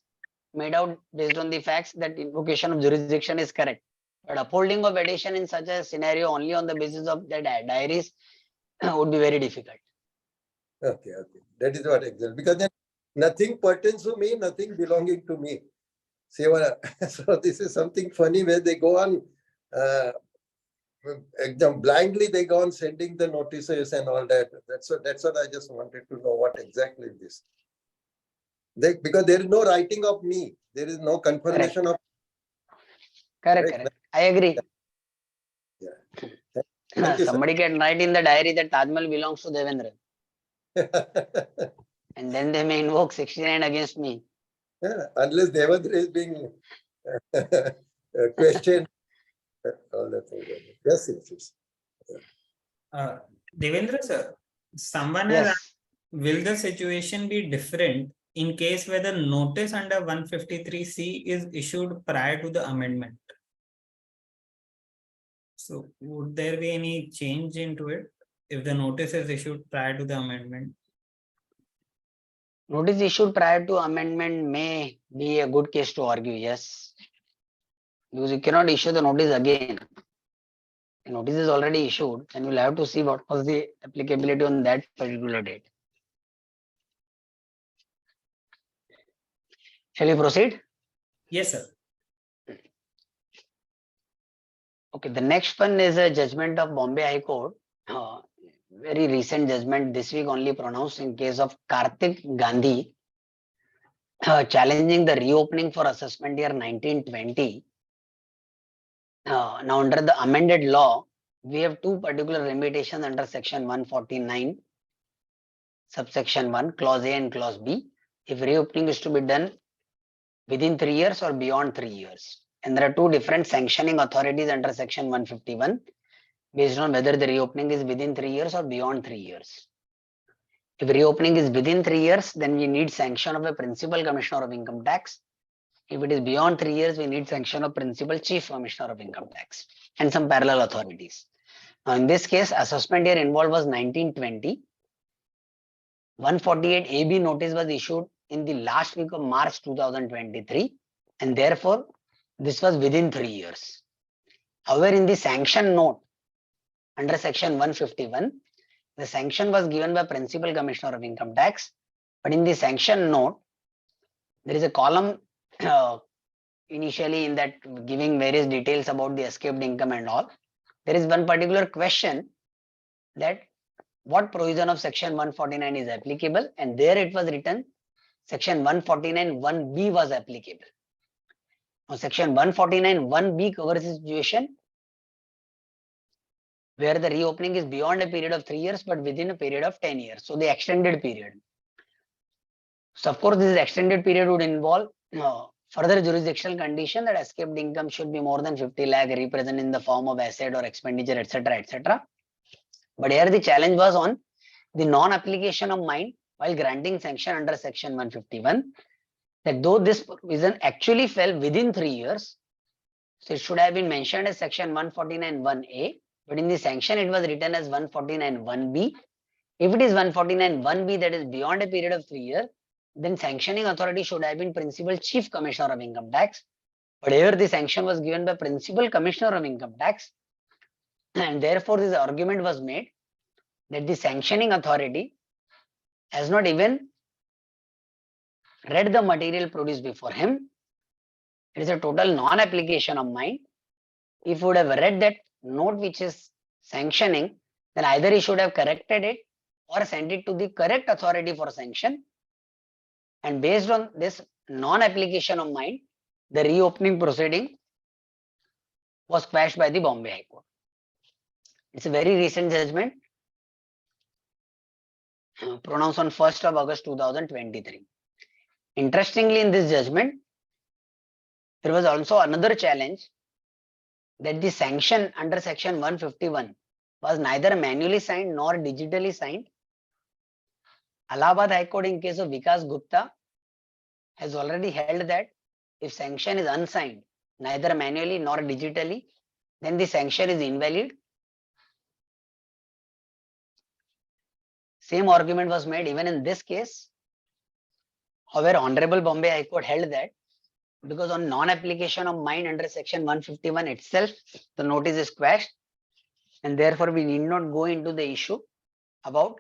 made out based on the facts that invocation of jurisdiction is correct. But upholding of addition in such a scenario only on the basis of the diaries would be very difficult. Okay. That is what exactly. Because then nothing pertains to me, nothing belonging to me. So this is something funny where they go on blindly, they go on sending the notices and all that. That's what I just wanted to know, what exactly is this. Because there is no writing of me. There is no confirmation of. Correct. I agree. Yeah. Somebody can write in the diary that Taj Mahal belongs to Devendra. And then they may invoke 69 against me. Yeah, unless Devendra is being questioned. All that thing. Yes. Devendra sir, someone has asked, will the situation be different in case where the notice under 153C is issued prior to the amendment? So would there be any change into it if the notice is issued prior to the amendment? Notice issued prior to amendment may be a good case to argue, yes. Because you cannot issue the notice again. The notice is already issued, and you'll have to see what was the applicability on that particular date. Shall we proceed? Yes, sir. Okay, the next one is a judgment of Bombay High Court, very recent judgment this week only pronounced in case of Karthik Gandhi, challenging the reopening for assessment year 1920. Now, under the amended law, we have two particular limitations under section 149, subsection 1, clause A and clause B. If reopening is to be done within 3 years or beyond 3 years. And there are two different sanctioning authorities under section 151 based on whether the reopening is within 3 years or beyond 3 years. If reopening is within 3 years, then we need sanction of a principal commissioner of income tax. If it is beyond 3 years, we need sanction of principal chief commissioner of income tax and some parallel authorities. Now, in this case, assessment year involved was 1920. 148 AB notice was issued in the last week of March 2023, and therefore this was within 3 years. However, in the sanction note under section 151, the sanction was given by principal commissioner of income tax, but in the sanction note, there is a column initially in that giving various details about the escaped income and all. There is one particular question that what provision of section 149 is applicable, and there it was written section 149 1B was applicable. Now, section 149 1B covers a situation where the reopening is beyond a period of 3 years but within a period of 10 years. So the extended period. So of course, this extended period would involve further jurisdictional condition that escaped income should be more than 50 lakh represented in the form of asset or expenditure, etc., etc. But here the challenge was on the non-application of mind while granting sanction under section 151, that though this provision actually fell within 3 years, so it should have been mentioned as section 149 1A, but in the sanction it was written as 149 1B. If it is 149 1B, that is beyond a period of 3 years, then sanctioning authority should have been principal chief commissioner of income tax. But here the sanction was given by principal commissioner of income tax, and therefore this argument was made that the sanctioning authority has not even read the material produced before him. It is a total non-application of mind. If he would have read that note which is sanctioning, then either he should have corrected it or sent it to the correct authority for sanction. And based on this non-application of mind, the reopening proceeding was quashed by the Bombay High Court. It's a very recent judgment pronounced on 1st of August 2023. Interestingly, in this judgment, there was also another challenge that the sanction under section 151 was neither manually signed nor digitally signed. Allahabad High Court in case of Vikas Gupta has already held that if sanction is unsigned, neither manually nor digitally, then the sanction is invalid. Same argument was made even in this case. However, Honorable Bombay High Court held that because on non-application of mind under section 151 itself, the notice is quashed, and therefore we need not go into the issue about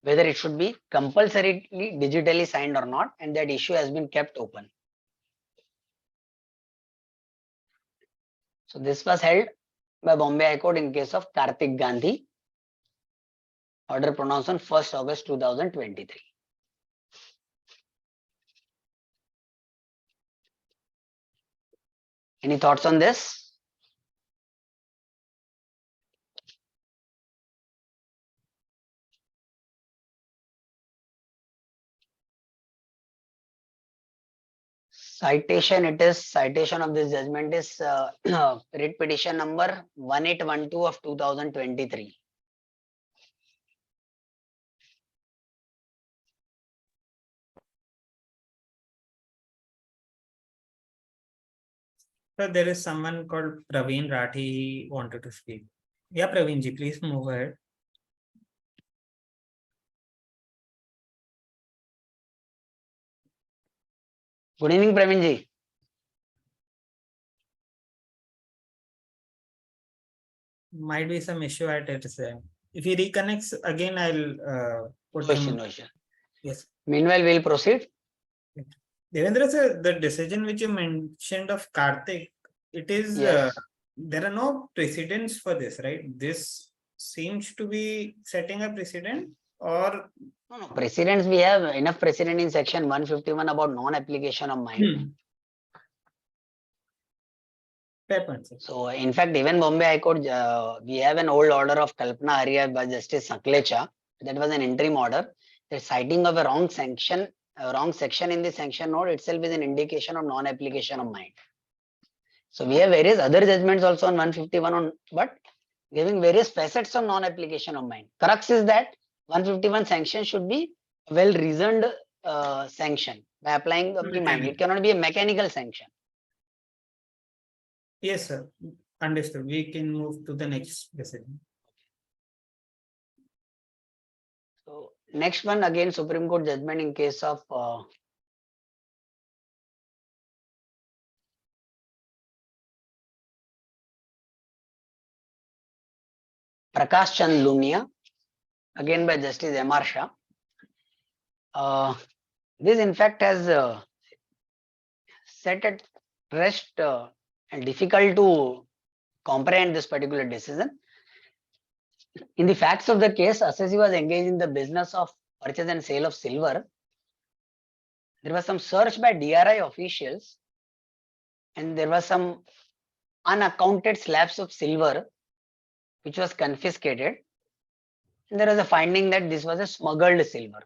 whether it should be compulsorily digitally signed or not, and that issue has been kept open. So this was held by Bombay High Court in case of Karthik Gandhi, order pronounced on 1st August 2023. Any thoughts on this? Citation, it is citation of this judgment is writ petition number 1812 of 2023. So there is someone called Praveen Rathi, he wanted to speak. Yeah, Praveen ji, please move ahead. Good evening, Praveen ji. Might be some issue at its end. If he reconnects again, I'll put him. Yes. Meanwhile, we'll proceed. Devendra sir, the decision which you mentioned of Karthik, it is Yes. there are no precedents for this, right? This seems to be setting a precedent, or No, precedents, we have enough precedent in section 151 about non-application of mind. Fair point, sir. So, in fact, even Bombay High Court, we have an old order of Kalpana Arya by Justice Saklecha. That was an interim order. The citing of a wrong section in the sanction note itself is an indication of non-application of mind. So, we have various other judgments also on 151 on, but giving various facets of non-application of mind. Crux is that 151 sanction should be a well-reasoned sanction by applying of the mind. It cannot be a mechanical sanction. Yes, sir. Understood. We can move to the next decision. So next one, again Supreme Court judgment in case of Prakash Chand Lumia, again by Justice M.R. Shah. This in fact has set at rest and difficult to comprehend this particular decision. In the facts of the case, assessee was engaged in the business of purchase and sale of silver. There was some search by DRI officials and there was some unaccounted slabs of silver which was confiscated. And there was a finding that this was a smuggled silver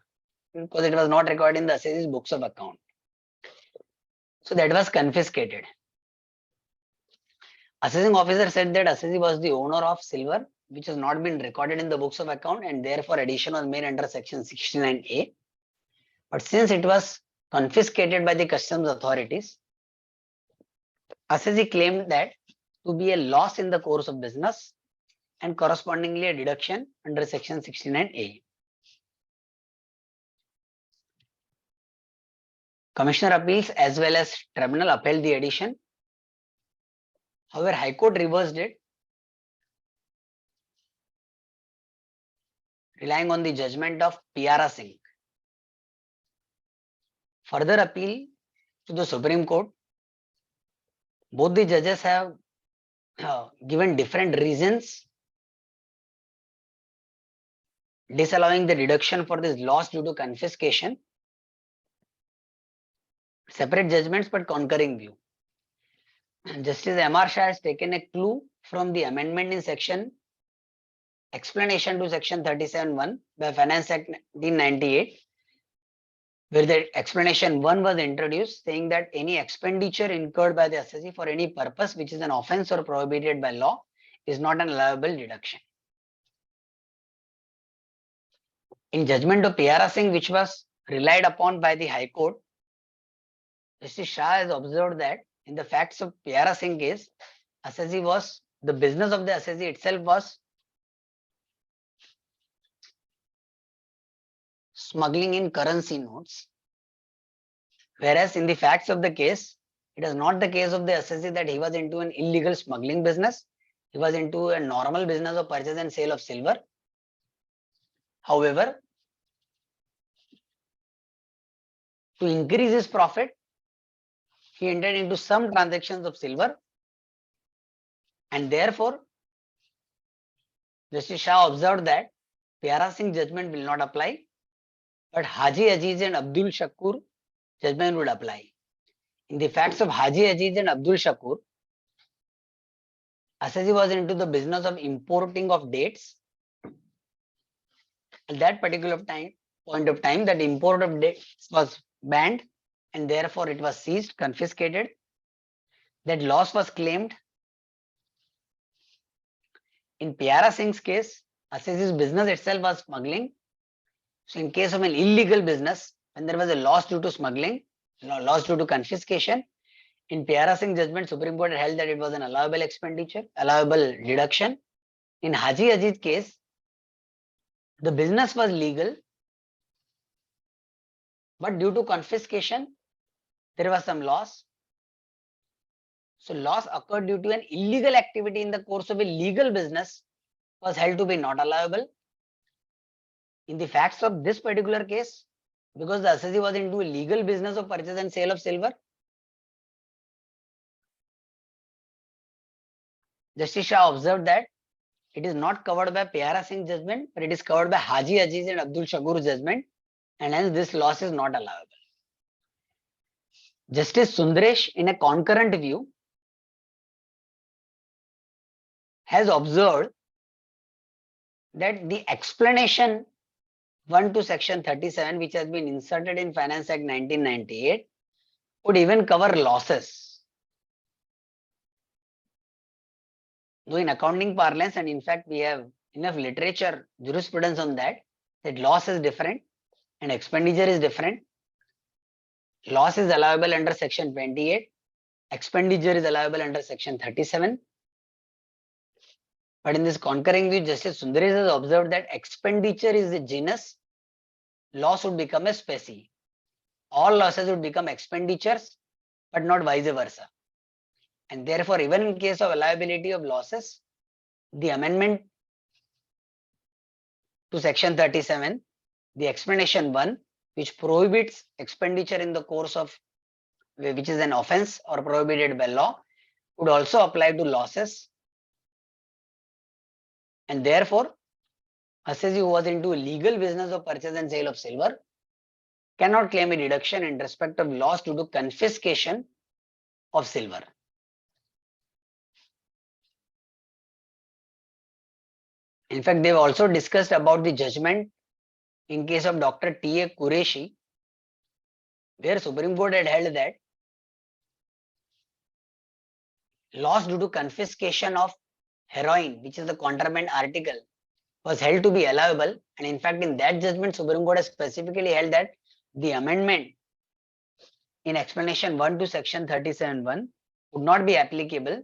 because it was not recorded in the assessee's books of account. So that was confiscated. Assessing officer said that assessee was the owner of silver which has not been recorded in the books of account and therefore addition was made under section 69A. But since it was confiscated by the customs authorities, assessee claimed that to be a loss in the course of business and correspondingly a deduction under section 69A. Commissioner appeals as well as tribunal upheld the addition. However, High Court reversed it, relying on the judgment of P.R. Singh. Further appeal to the Supreme Court. Both the judges have given different reasons disallowing the deduction for this loss due to confiscation. Separate judgments but concurring view. Justice M.R. Shah has taken a clue from the amendment in section explanation to section 37(1) by Finance Act 1998, where the explanation 1 was introduced, saying that any expenditure incurred by the assessee for any purpose which is an offence or prohibited by law is not an allowable deduction. In judgment of P.R. Singh, which was relied upon by the High Court, Justice Shah has observed that in the facts of P.R. Singh case, assessee was, the business of the assessee itself was smuggling in currency notes. Whereas in the facts of the case, it is not the case of the assessee that he was into an illegal smuggling business. He was into a normal business of purchase and sale of silver. However, to increase his profit, he entered into some transactions of silver, and therefore Justice Shah observed that P.R. Singh judgment will not apply, but Haji Aziz and Abdul Shakur judgment would apply. In the facts of Haji Aziz and Abdul Shakur, assessee was into the business of importing of dates. At that particular point of time, that import of dates was banned and therefore it was seized, confiscated. That loss was claimed. In P.R. Singh's case, assessee's business itself was smuggling. So in case of an illegal business, when there was a loss due to smuggling, loss due to confiscation, in P.R. Singh judgment, Supreme Court held that it was an allowable expenditure, allowable deduction. In Haji Aziz case, the business was legal, but due to confiscation, there was some loss. So loss occurred due to an illegal activity in the course of a legal business was held to be not allowable. In the facts of this particular case, because the assessee was into a legal business of purchase and sale of silver, Justice Shah observed that it is not covered by Pyara Singh judgment, but it is covered by Haji Aziz and Abdul Shakur judgment, and hence this loss is not allowable. Justice Sundaresh, in a concurrent view, has observed that the explanation 1 to section 37, which has been inserted in Finance Act 1998, would even cover losses. Though in accounting parlance, and in fact we have enough literature, jurisprudence on that loss is different and expenditure is different. Loss is allowable under section 28, expenditure is allowable under section 37. But in this concurring view, Justice Sundaresh has observed that expenditure is a genus, loss would become a specie. All losses would become expenditures, but not vice versa. And therefore, even in case of allowability of losses, the amendment to section 37, the explanation 1, which prohibits expenditure in the course of, which is an offense or prohibited by law, would also apply to losses. And therefore, assessee who was into legal business of purchase and sale of silver cannot claim a deduction in respect of loss due to confiscation of silver. In fact, they've also discussed about the judgment in case of Dr. T.A. Qureshi, where Supreme Court had held that loss due to confiscation of heroin, which is the contraband article, was held to be allowable. And in fact, in that judgment, Supreme Court has specifically held that the amendment in explanation 1 to section 37(1) would not be applicable,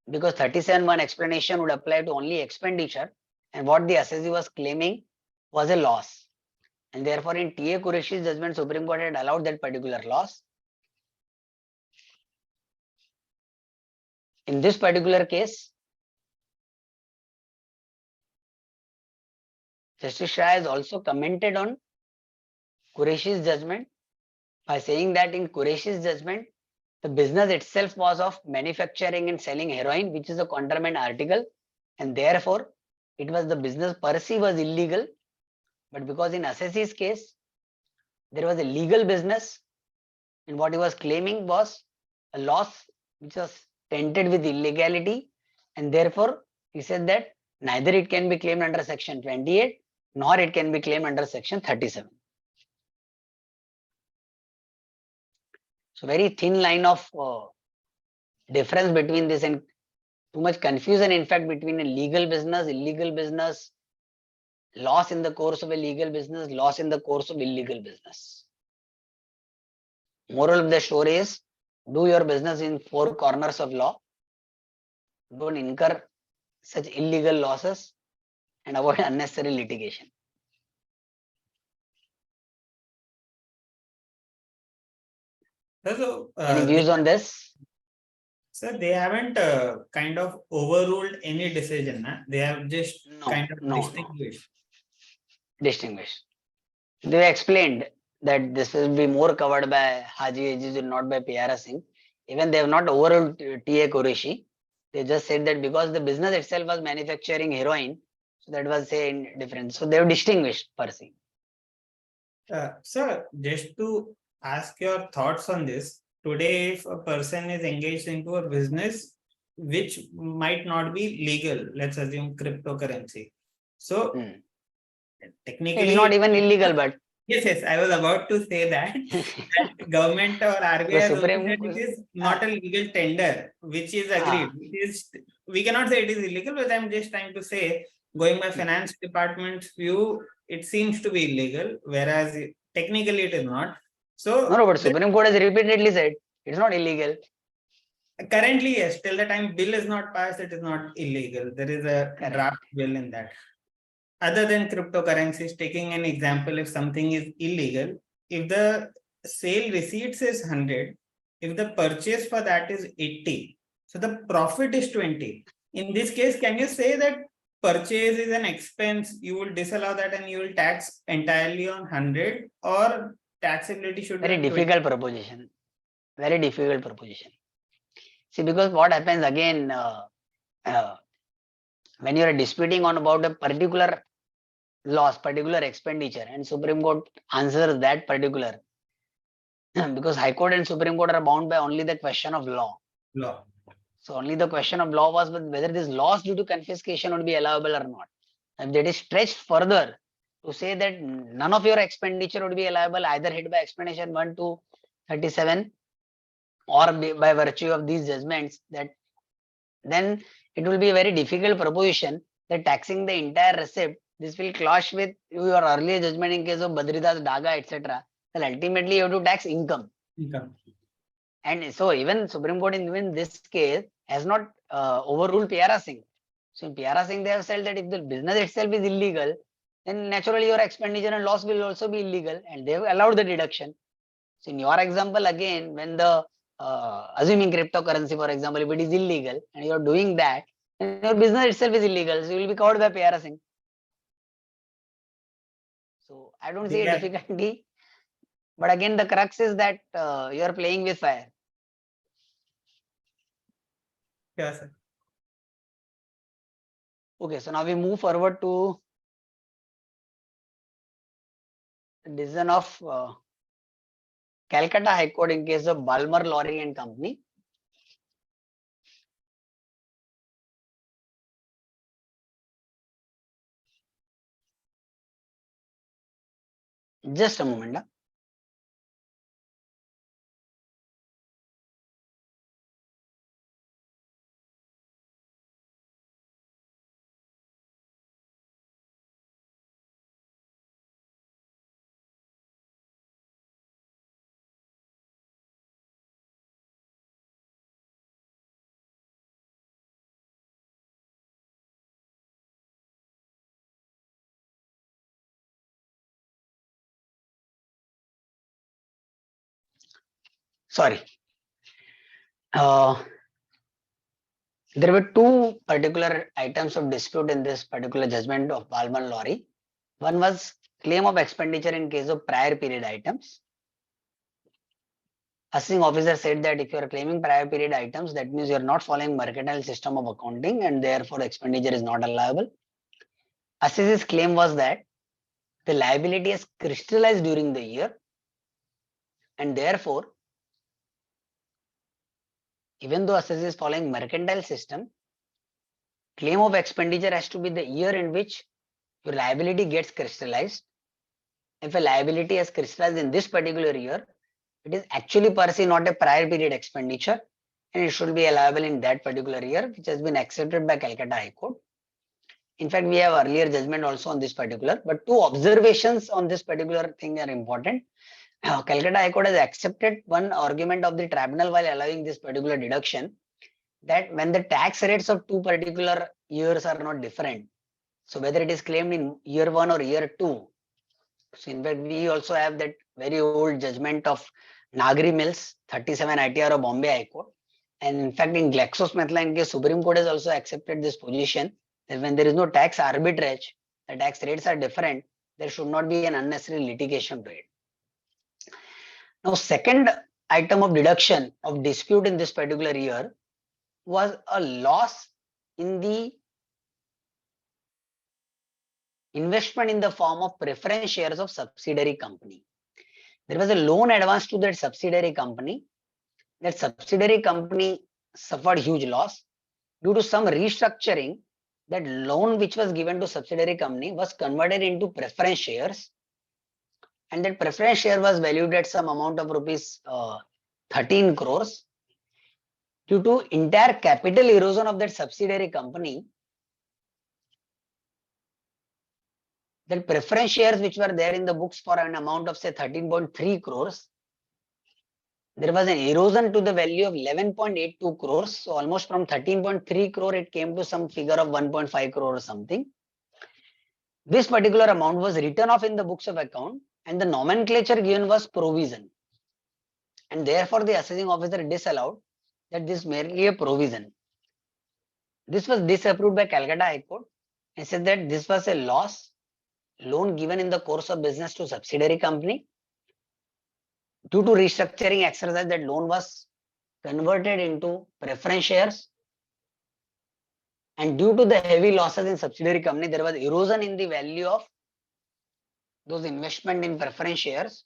because 37(1) explanation would apply to only expenditure, and what the assessee was claiming was a loss. And therefore, in T.A. Qureshi's judgment, Supreme Court had allowed that particular loss. In this particular case, Justice Shah has also commented on Qureshi's judgment by saying that in Qureshi's judgment, the business itself was of manufacturing and selling heroin, which is a contraband article, and therefore it was the business per se was illegal. But because in assessee's case, there was a legal business, and what he was claiming was a loss which was tainted with illegality, and therefore he said that neither it can be claimed under section 28 nor it can be claimed under section 37. So very thin line of difference between this, and too much confusion in fact between a legal business, illegal business, loss in the course of a legal business, loss in the course of illegal business. Moral of the story is, do your business in four corners of law. Don't incur such illegal losses and avoid unnecessary litigation. So, Any views on this? sir, they haven't kind of overruled any decision. Nah? They have just kind of distinguished. Distinguished. They explained that this will be more covered by Haji Aziz and not by Pyara Singh. Even they have not overruled T.A. Qureshi. They just said that because the business itself was manufacturing heroin, so that was say different. So they have distinguished per se. Sir, just to ask your thoughts on this. Today, if a person is engaged into a business which might not be legal, let's assume cryptocurrency. So technically, it's not even illegal, but yes, I was about to say that government or RBI has also said it is not a legal tender, which is agreed. We cannot say it is illegal, but I'm just trying to say, going by finance department's view, it seems to be illegal, whereas technically it is not. So no, but Supreme Court has repeatedly said it's not illegal. Currently, yes, till the time bill is not passed, it is not illegal. There is a draft bill in that. Other than cryptocurrencies, taking an example, if something is illegal, if the sale receipts is 100, if the purchase for that is 80, so the profit is 20. In this case, can you say that purchase is an expense, you will disallow that and you will tax entirely on 100, or taxability should be very difficult proposition. Very difficult proposition. See, because what happens again, when you are disputing on about a particular loss, particular expenditure, and Supreme Court answers that particular, because High Court and Supreme Court are bound by only the question of law. Law. So only the question of law was whether this loss due to confiscation would be allowable or not. If that is stretched further to say that none of your expenditure would be allowable, either hit by explanation 1 to 37 or by virtue of these judgments, that then it will be a very difficult proposition that taxing the entire receipt, this will clash with your earlier judgment in case of Badridas, Daga, etc. Then ultimately you have to tax income. Income. And so even Supreme Court in this case has not overruled Pyara Singh. So in Pyara Singh they have said that if the business itself is illegal, then naturally your expenditure and loss will also be illegal, and they have allowed the deduction. So in your example again, when the assuming cryptocurrency, for example, if it is illegal and you are doing that, then your business itself is illegal, so you will be covered by Pyara Singh. So I don't see a difficulty, but again the crux is that you are playing with fire. Yes, sir. Okay, so now we move forward to the decision of Calcutta High Court in case of Balmer, Lorry and Company. Just a moment. Sorry. There were two particular items of dispute in this particular judgment of Balmer Lorry. One was claim of expenditure in case of prior period items. Assessing officer said that if you are claiming prior period items, that means you are not following mercantile system of accounting and therefore expenditure is not allowable. Assess's claim was that the liability is crystallized during the year and therefore, even though assess is following mercantile system, claim of expenditure has to be the year in which your liability gets crystallized. If a liability is crystallized in this particular year, it is actually per se not a prior period expenditure and it should be allowable in that particular year, which has been accepted by Calcutta High Court. In fact, we have earlier judgment also on this particular, but two observations on this particular thing are important. Calcutta High Court has accepted one argument of the tribunal while allowing this particular deduction, that when the tax rates of two particular years are not different, so whether it is claimed in year 1 or year 2. So in fact, we also have that very old judgment of Nagri Mills, 37 ITR of Bombay High Court. And in fact, in GlaxoSmithKline case, Supreme Court has also accepted this position that when there is no tax arbitrage, the tax rates are different, there should not be an unnecessary litigation to it. Now, second item of deduction of dispute in this particular year was a loss in the investment in the form of preference shares of subsidiary company. There was a loan advance to that subsidiary company. That subsidiary company suffered huge loss due to some restructuring. That loan which was given to subsidiary company was converted into preference shares, and that preference share was valued at some amount of rupees 13 crores. Due to entire capital erosion of that subsidiary company, that preference shares which were there in the books for an amount of say 13.3 crores, there was an erosion to the value of 11.82 crores. So almost from 13.3 crore, it came to some figure of 1.5 crore or something. This particular amount was written off in the books of account and the nomenclature given was provision. And therefore the assessing officer disallowed that this merely a provision. This was disapproved by Calcutta High Court and said that this was a loan given in the course of business to subsidiary company. Due to restructuring exercise, that loan was converted into preference shares. And due to the heavy losses in subsidiary company, there was erosion in the value of those investment in preference shares.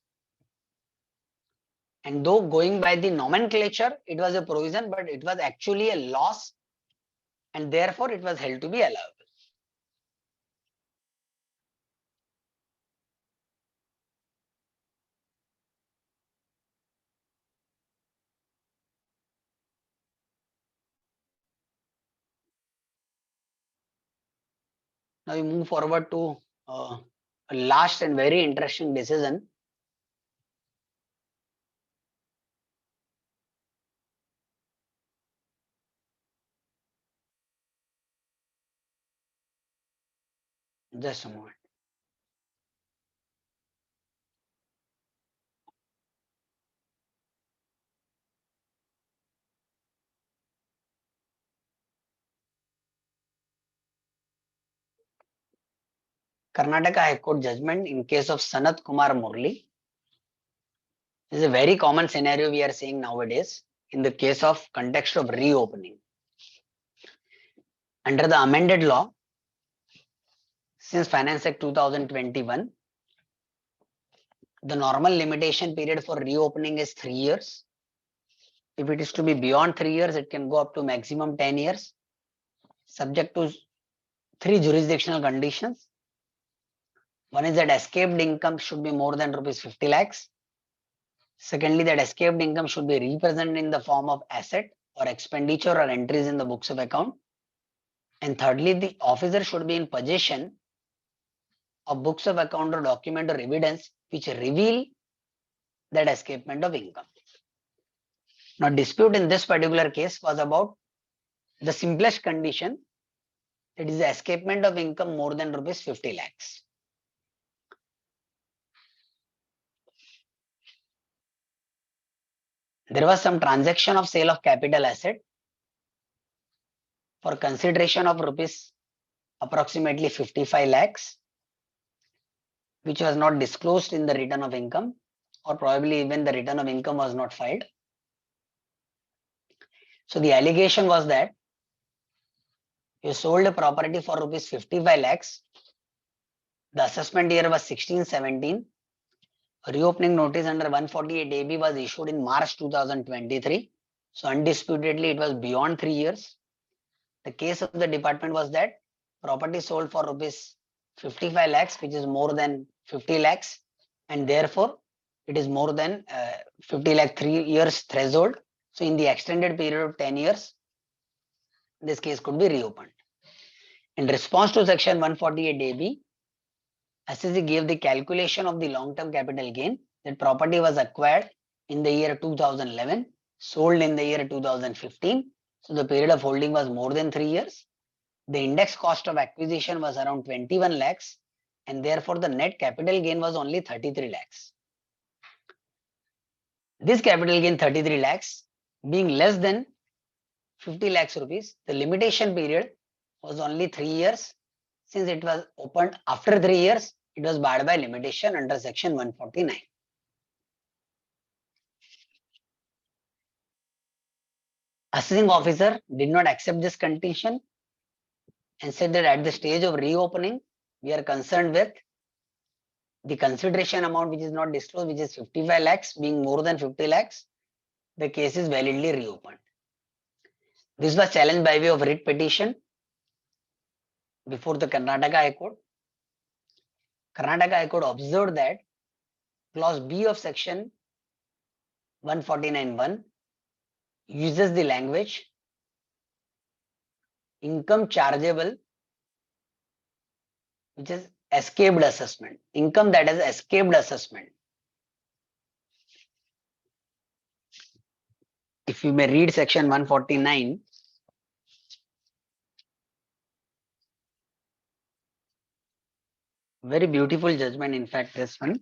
And though going by the nomenclature, it was a provision, but it was actually a loss, and therefore it was held to be allowable. Now we move forward to a last and very interesting decision. Just a moment. Karnataka High Court judgment in case of Sanat Kumar Murli. This is a very common scenario we are seeing nowadays in the case of context of reopening. Under the amended law, since Finance Act 2021, the normal limitation period for reopening is 3 years. If it is to be beyond 3 years, it can go up to maximum 10 years, subject to 3 jurisdictional conditions. One is that escaped income should be more than rupees 50 lakhs. Secondly, that escaped income should be represented in the form of asset or expenditure or entries in the books of account. And thirdly, the officer should be in possession of books of account or document or evidence which reveal that escapement of income. Now, dispute in this particular case was about the simplest condition, that is the escapement of income more than rupees 50 lakhs. There was some transaction of sale of capital asset for consideration of rupees approximately 55 lakhs, which was not disclosed in the return of income, or probably even the return of income was not filed. So the allegation was that you sold a property for rupees 55 lakhs. The assessment year was 16-17. A reopening notice under 148 AB was issued in March 2023. So undisputedly, it was beyond 3 years. The case of the department was that property sold for rupees 55 lakhs, which is more than 50 lakhs, and therefore it is more than 50 lakh 3 years threshold. So in the extended period of 10 years, this case could be reopened. In response to section 148 AB, SSC gave the calculation of the long-term capital gain. That property was acquired in the year 2011, sold in the year 2015. So the period of holding was more than 3 years. The index cost of acquisition was around 21 lakhs, and therefore the net capital gain was only 33 lakhs. This capital gain 33 lakhs being less than 50 lakhs rupees, the limitation period was only 3 years. Since it was opened after 3 years, it was barred by limitation under section 149. Assessing officer did not accept this condition and said that at the stage of reopening, we are concerned with the consideration amount which is not disclosed, which is 55 lakhs being more than 50 lakhs, the case is validly reopened. This was challenged by way of writ petition before the Karnataka High Court. Karnataka High Court observed that clause B of section 149(1) uses the language income chargeable, which is escaped assessment, income that has escaped assessment. If you may read section 149, very beautiful judgment, in fact, this one,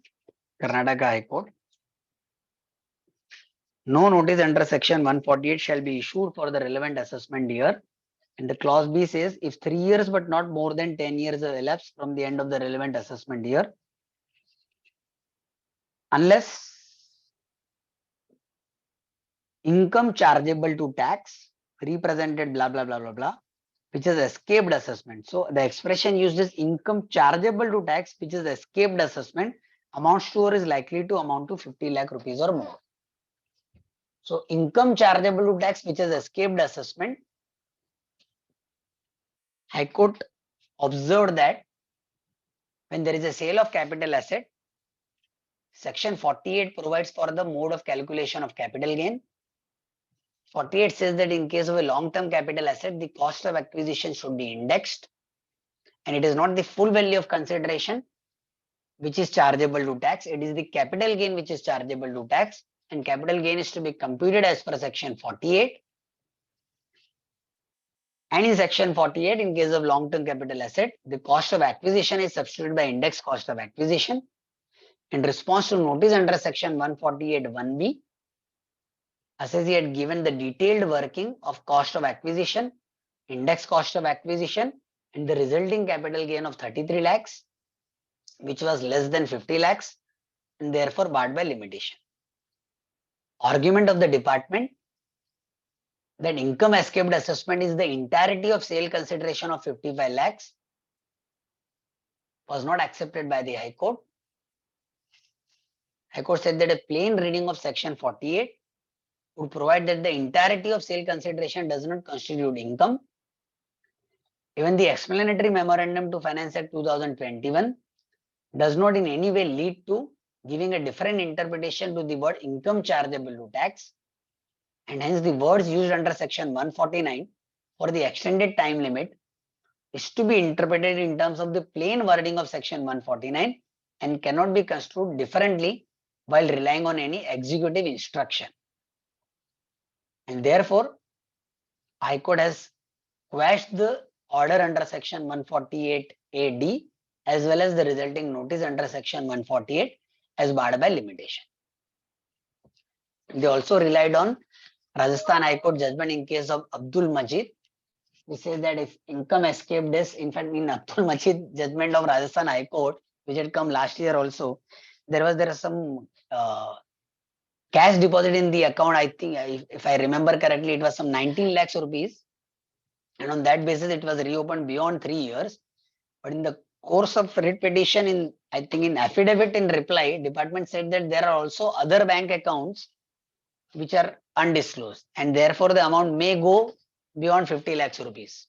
Karnataka High Court. No notice under section 148 shall be issued for the relevant assessment year. And the clause B says, if 3 years but not more than 10 years have elapsed from the end of the relevant assessment year, unless income chargeable to tax represented blah blah blah blah blah which is escaped assessment. So the expression used is income chargeable to tax, which is escaped assessment, amounts to or is likely to amount to 50 lakh rupees or more. So income chargeable to tax, which is escaped assessment, High Court observed that when there is a sale of capital asset, Section 48 provides for the mode of calculation of capital gain. 48 says that in case of a long-term capital asset, the cost of acquisition should be indexed, and it is not the full value of consideration which is chargeable to tax. It is the capital gain which is chargeable to tax, and capital gain is to be computed as per Section 48. And in Section 48, in case of long-term capital asset, the cost of acquisition is substituted by index cost of acquisition. In response to notice under Section 148(1)(b), assessee had given the detailed working of cost of acquisition, index cost of acquisition, and the resulting capital gain of 33 lakhs, which was less than 50 lakhs, and therefore barred by limitation. Argument of the department that income escaped assessment is the entirety of sale consideration of 55 lakhs was not accepted by the High Court. High Court said that a plain reading of Section 48 would provide that the entirety of sale consideration does not constitute income. Even the explanatory memorandum to Finance Act 2021 does not in any way lead to giving a different interpretation to the word income chargeable to tax, and hence the words used under Section 149 for the extended time limit is to be interpreted in terms of the plain wording of Section 149 and cannot be construed differently while relying on any executive instruction. And therefore, High Court has quashed the order under Section 148(a)(d) as well as the resulting notice under Section 148 as barred by limitation. They also relied on Rajasthan High Court judgment in case of Abdul Majid, which says that if income escaped is, in fact, in Abdul Majid judgment of Rajasthan High Court, which had come last year also, there was some cash deposit in the account. I think, if I remember correctly, it was some 19 lakhs rupees, and on that basis, it was reopened beyond 3 years. But in the course of writ petition, I think in affidavit in reply, department said that there are also other bank accounts which are undisclosed, and therefore the amount may go beyond 50 lakhs rupees.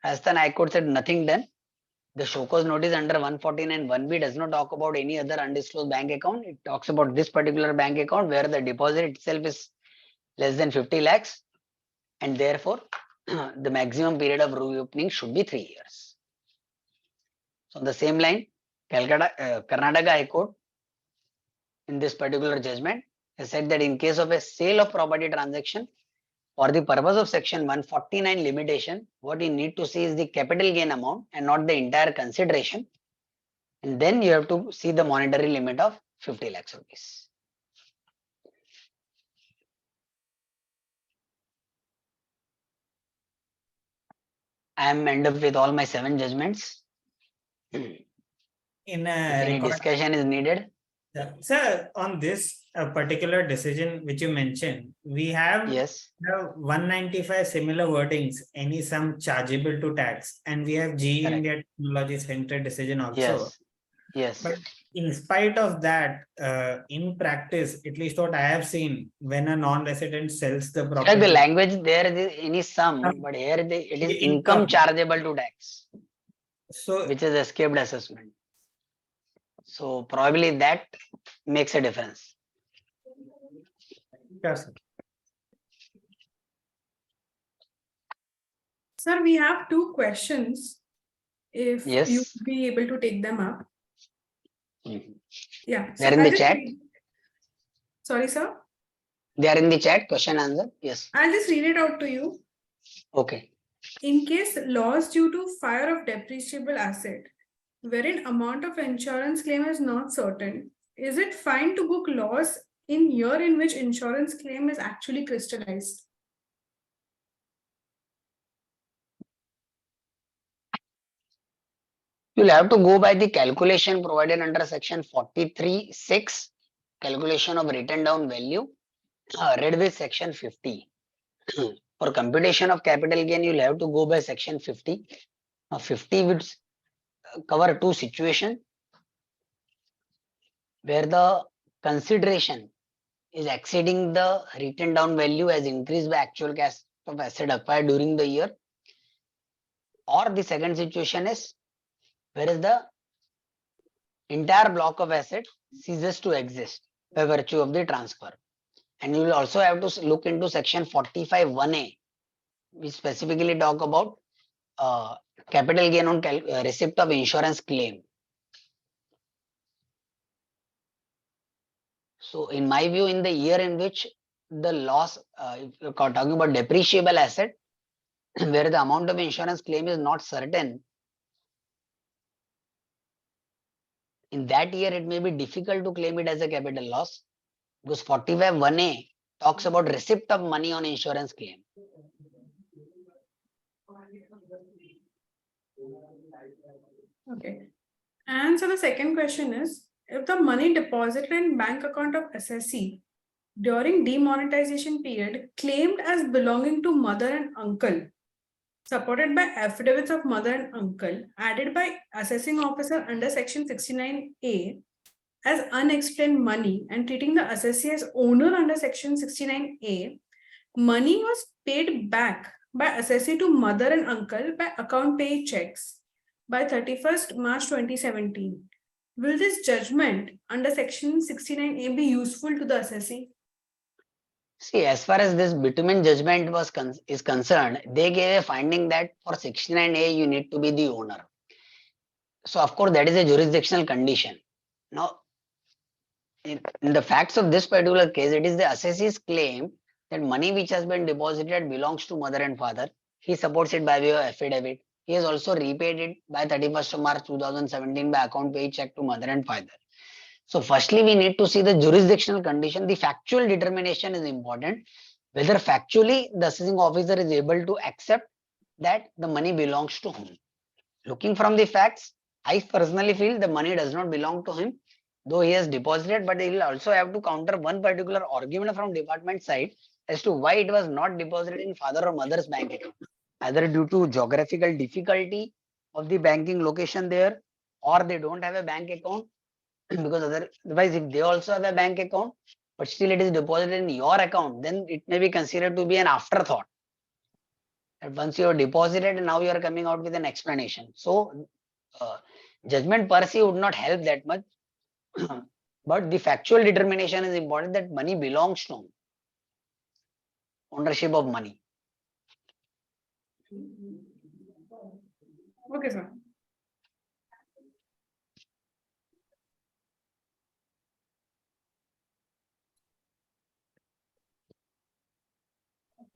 Rajasthan High Court said nothing done. The show cause notice under 149(1)(b) does not talk about any other undisclosed bank account. It talks about this particular bank account where the deposit itself is less than 50 lakhs, and therefore the maximum period of reopening should be 3 years. So on the same line, Karnataka High Court in this particular judgment has said that in case of a sale of property transaction, for the purpose of Section 149 limitation, what you need to see is the capital gain amount and not the entire consideration. And then you have to see the monetary limit of 50 lakhs rupees. I am end up with all my 7 judgments. In If any discussion is needed. Sir, on this particular decision which you mentioned, we have Yes. 195 similar wordings, any sum chargeable to tax, and we have GE Correct. India Technologies Center decision also. Yes. Yes. But in spite of that, in practice, at least what I have seen, when a non-resident sells the property, The language there is any sum, but here it is income chargeable to tax, so which is escaped assessment. So probably that makes a difference. yes, Sir, we have 2 questions. If Yes. you would be able to take them up. Mhm. Yeah. They're in I'll the just chat. Sorry, sir. They are in the chat, question answer. Yes. I'll just read it out to you. Okay. In case loss due to fire of depreciable asset, wherein amount of insurance claim is not certain, is it fine to book loss in year in which insurance claim is actually crystallized? You'll have to go by the calculation provided under Section 43(6), calculation of written down value, read with Section 50. For computation of capital gain, you'll have to go by section 50. Now 50 would cover two situations where the consideration is exceeding the written down value as increased by actual cash of asset acquired during the year, or the second situation is whereas the entire block of asset ceases to exist by virtue of the transfer. And you will also have to look into section 45(1)(a), which specifically talk about capital gain on receipt of insurance claim. So in my view, in the year in which the loss, if you're talking about depreciable asset, where the amount of insurance claim is not certain, in that year it may be difficult to claim it as a capital loss, because 45(1)(a) talks about receipt of money on insurance claim. Okay. And so the second question is, if the money deposited in bank account of assessee during demonetization period claimed as belonging to mother and uncle, supported by affidavits of mother and uncle, added by assessing officer under section 69A as unexplained money and treating the assessee as owner under section 69A, money was paid back by assessee to mother and uncle by account pay checks by 31st March 2017. Will this judgment under section 69A be useful to the assessee? See, as far as this bitumen judgment is concerned, they gave a finding that for 69A you need to be the owner. So of course that is a jurisdictional condition. Now, in the facts of this particular case, it is the assessee's claim that money which has been deposited belongs to mother and father. He supports it by way of affidavit. He has also repaid it by 31st of March 2017 by account pay check to mother and father. So firstly, we need to see the jurisdictional condition. The factual determination is important. Whether factually the assessing officer is able to accept that the money belongs to him. Looking from the facts, I personally feel the money does not belong to him, though he has deposited, but he will also have to counter one particular argument from department side as to why it was not deposited in father or mother's bank account, either due to geographical difficulty of the banking location there, or they don't have a bank account, because otherwise if they also have a bank account, but still it is deposited in your account, then it may be considered to be an afterthought. And once you have deposited and now you are coming out with an explanation. So judgment per se would not help that much. But the factual determination is important that money belongs to him. Ownership of money. Okay, sir.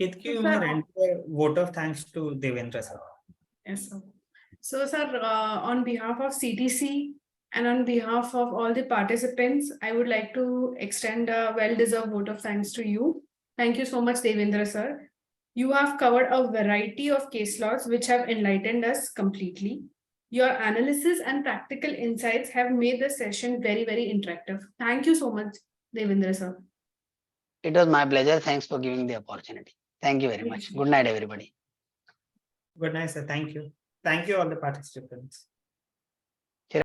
Kitki, Sir, render a vote of thanks to Devendra sir. yes, sir. So, sir, on behalf of CTC and on behalf of all the participants, I would like to extend a well-deserved vote of thanks to you. Thank you so much, Devendra sir. You have covered a variety of case laws which have enlightened us completely. Your analysis and practical insights have made the session very, very interactive. Thank you so much, Devendra sir. It was my pleasure. Thanks for giving the opportunity. Thank you very much. Good night, everybody. Good night, sir. Thank you. Thank you, all the participants.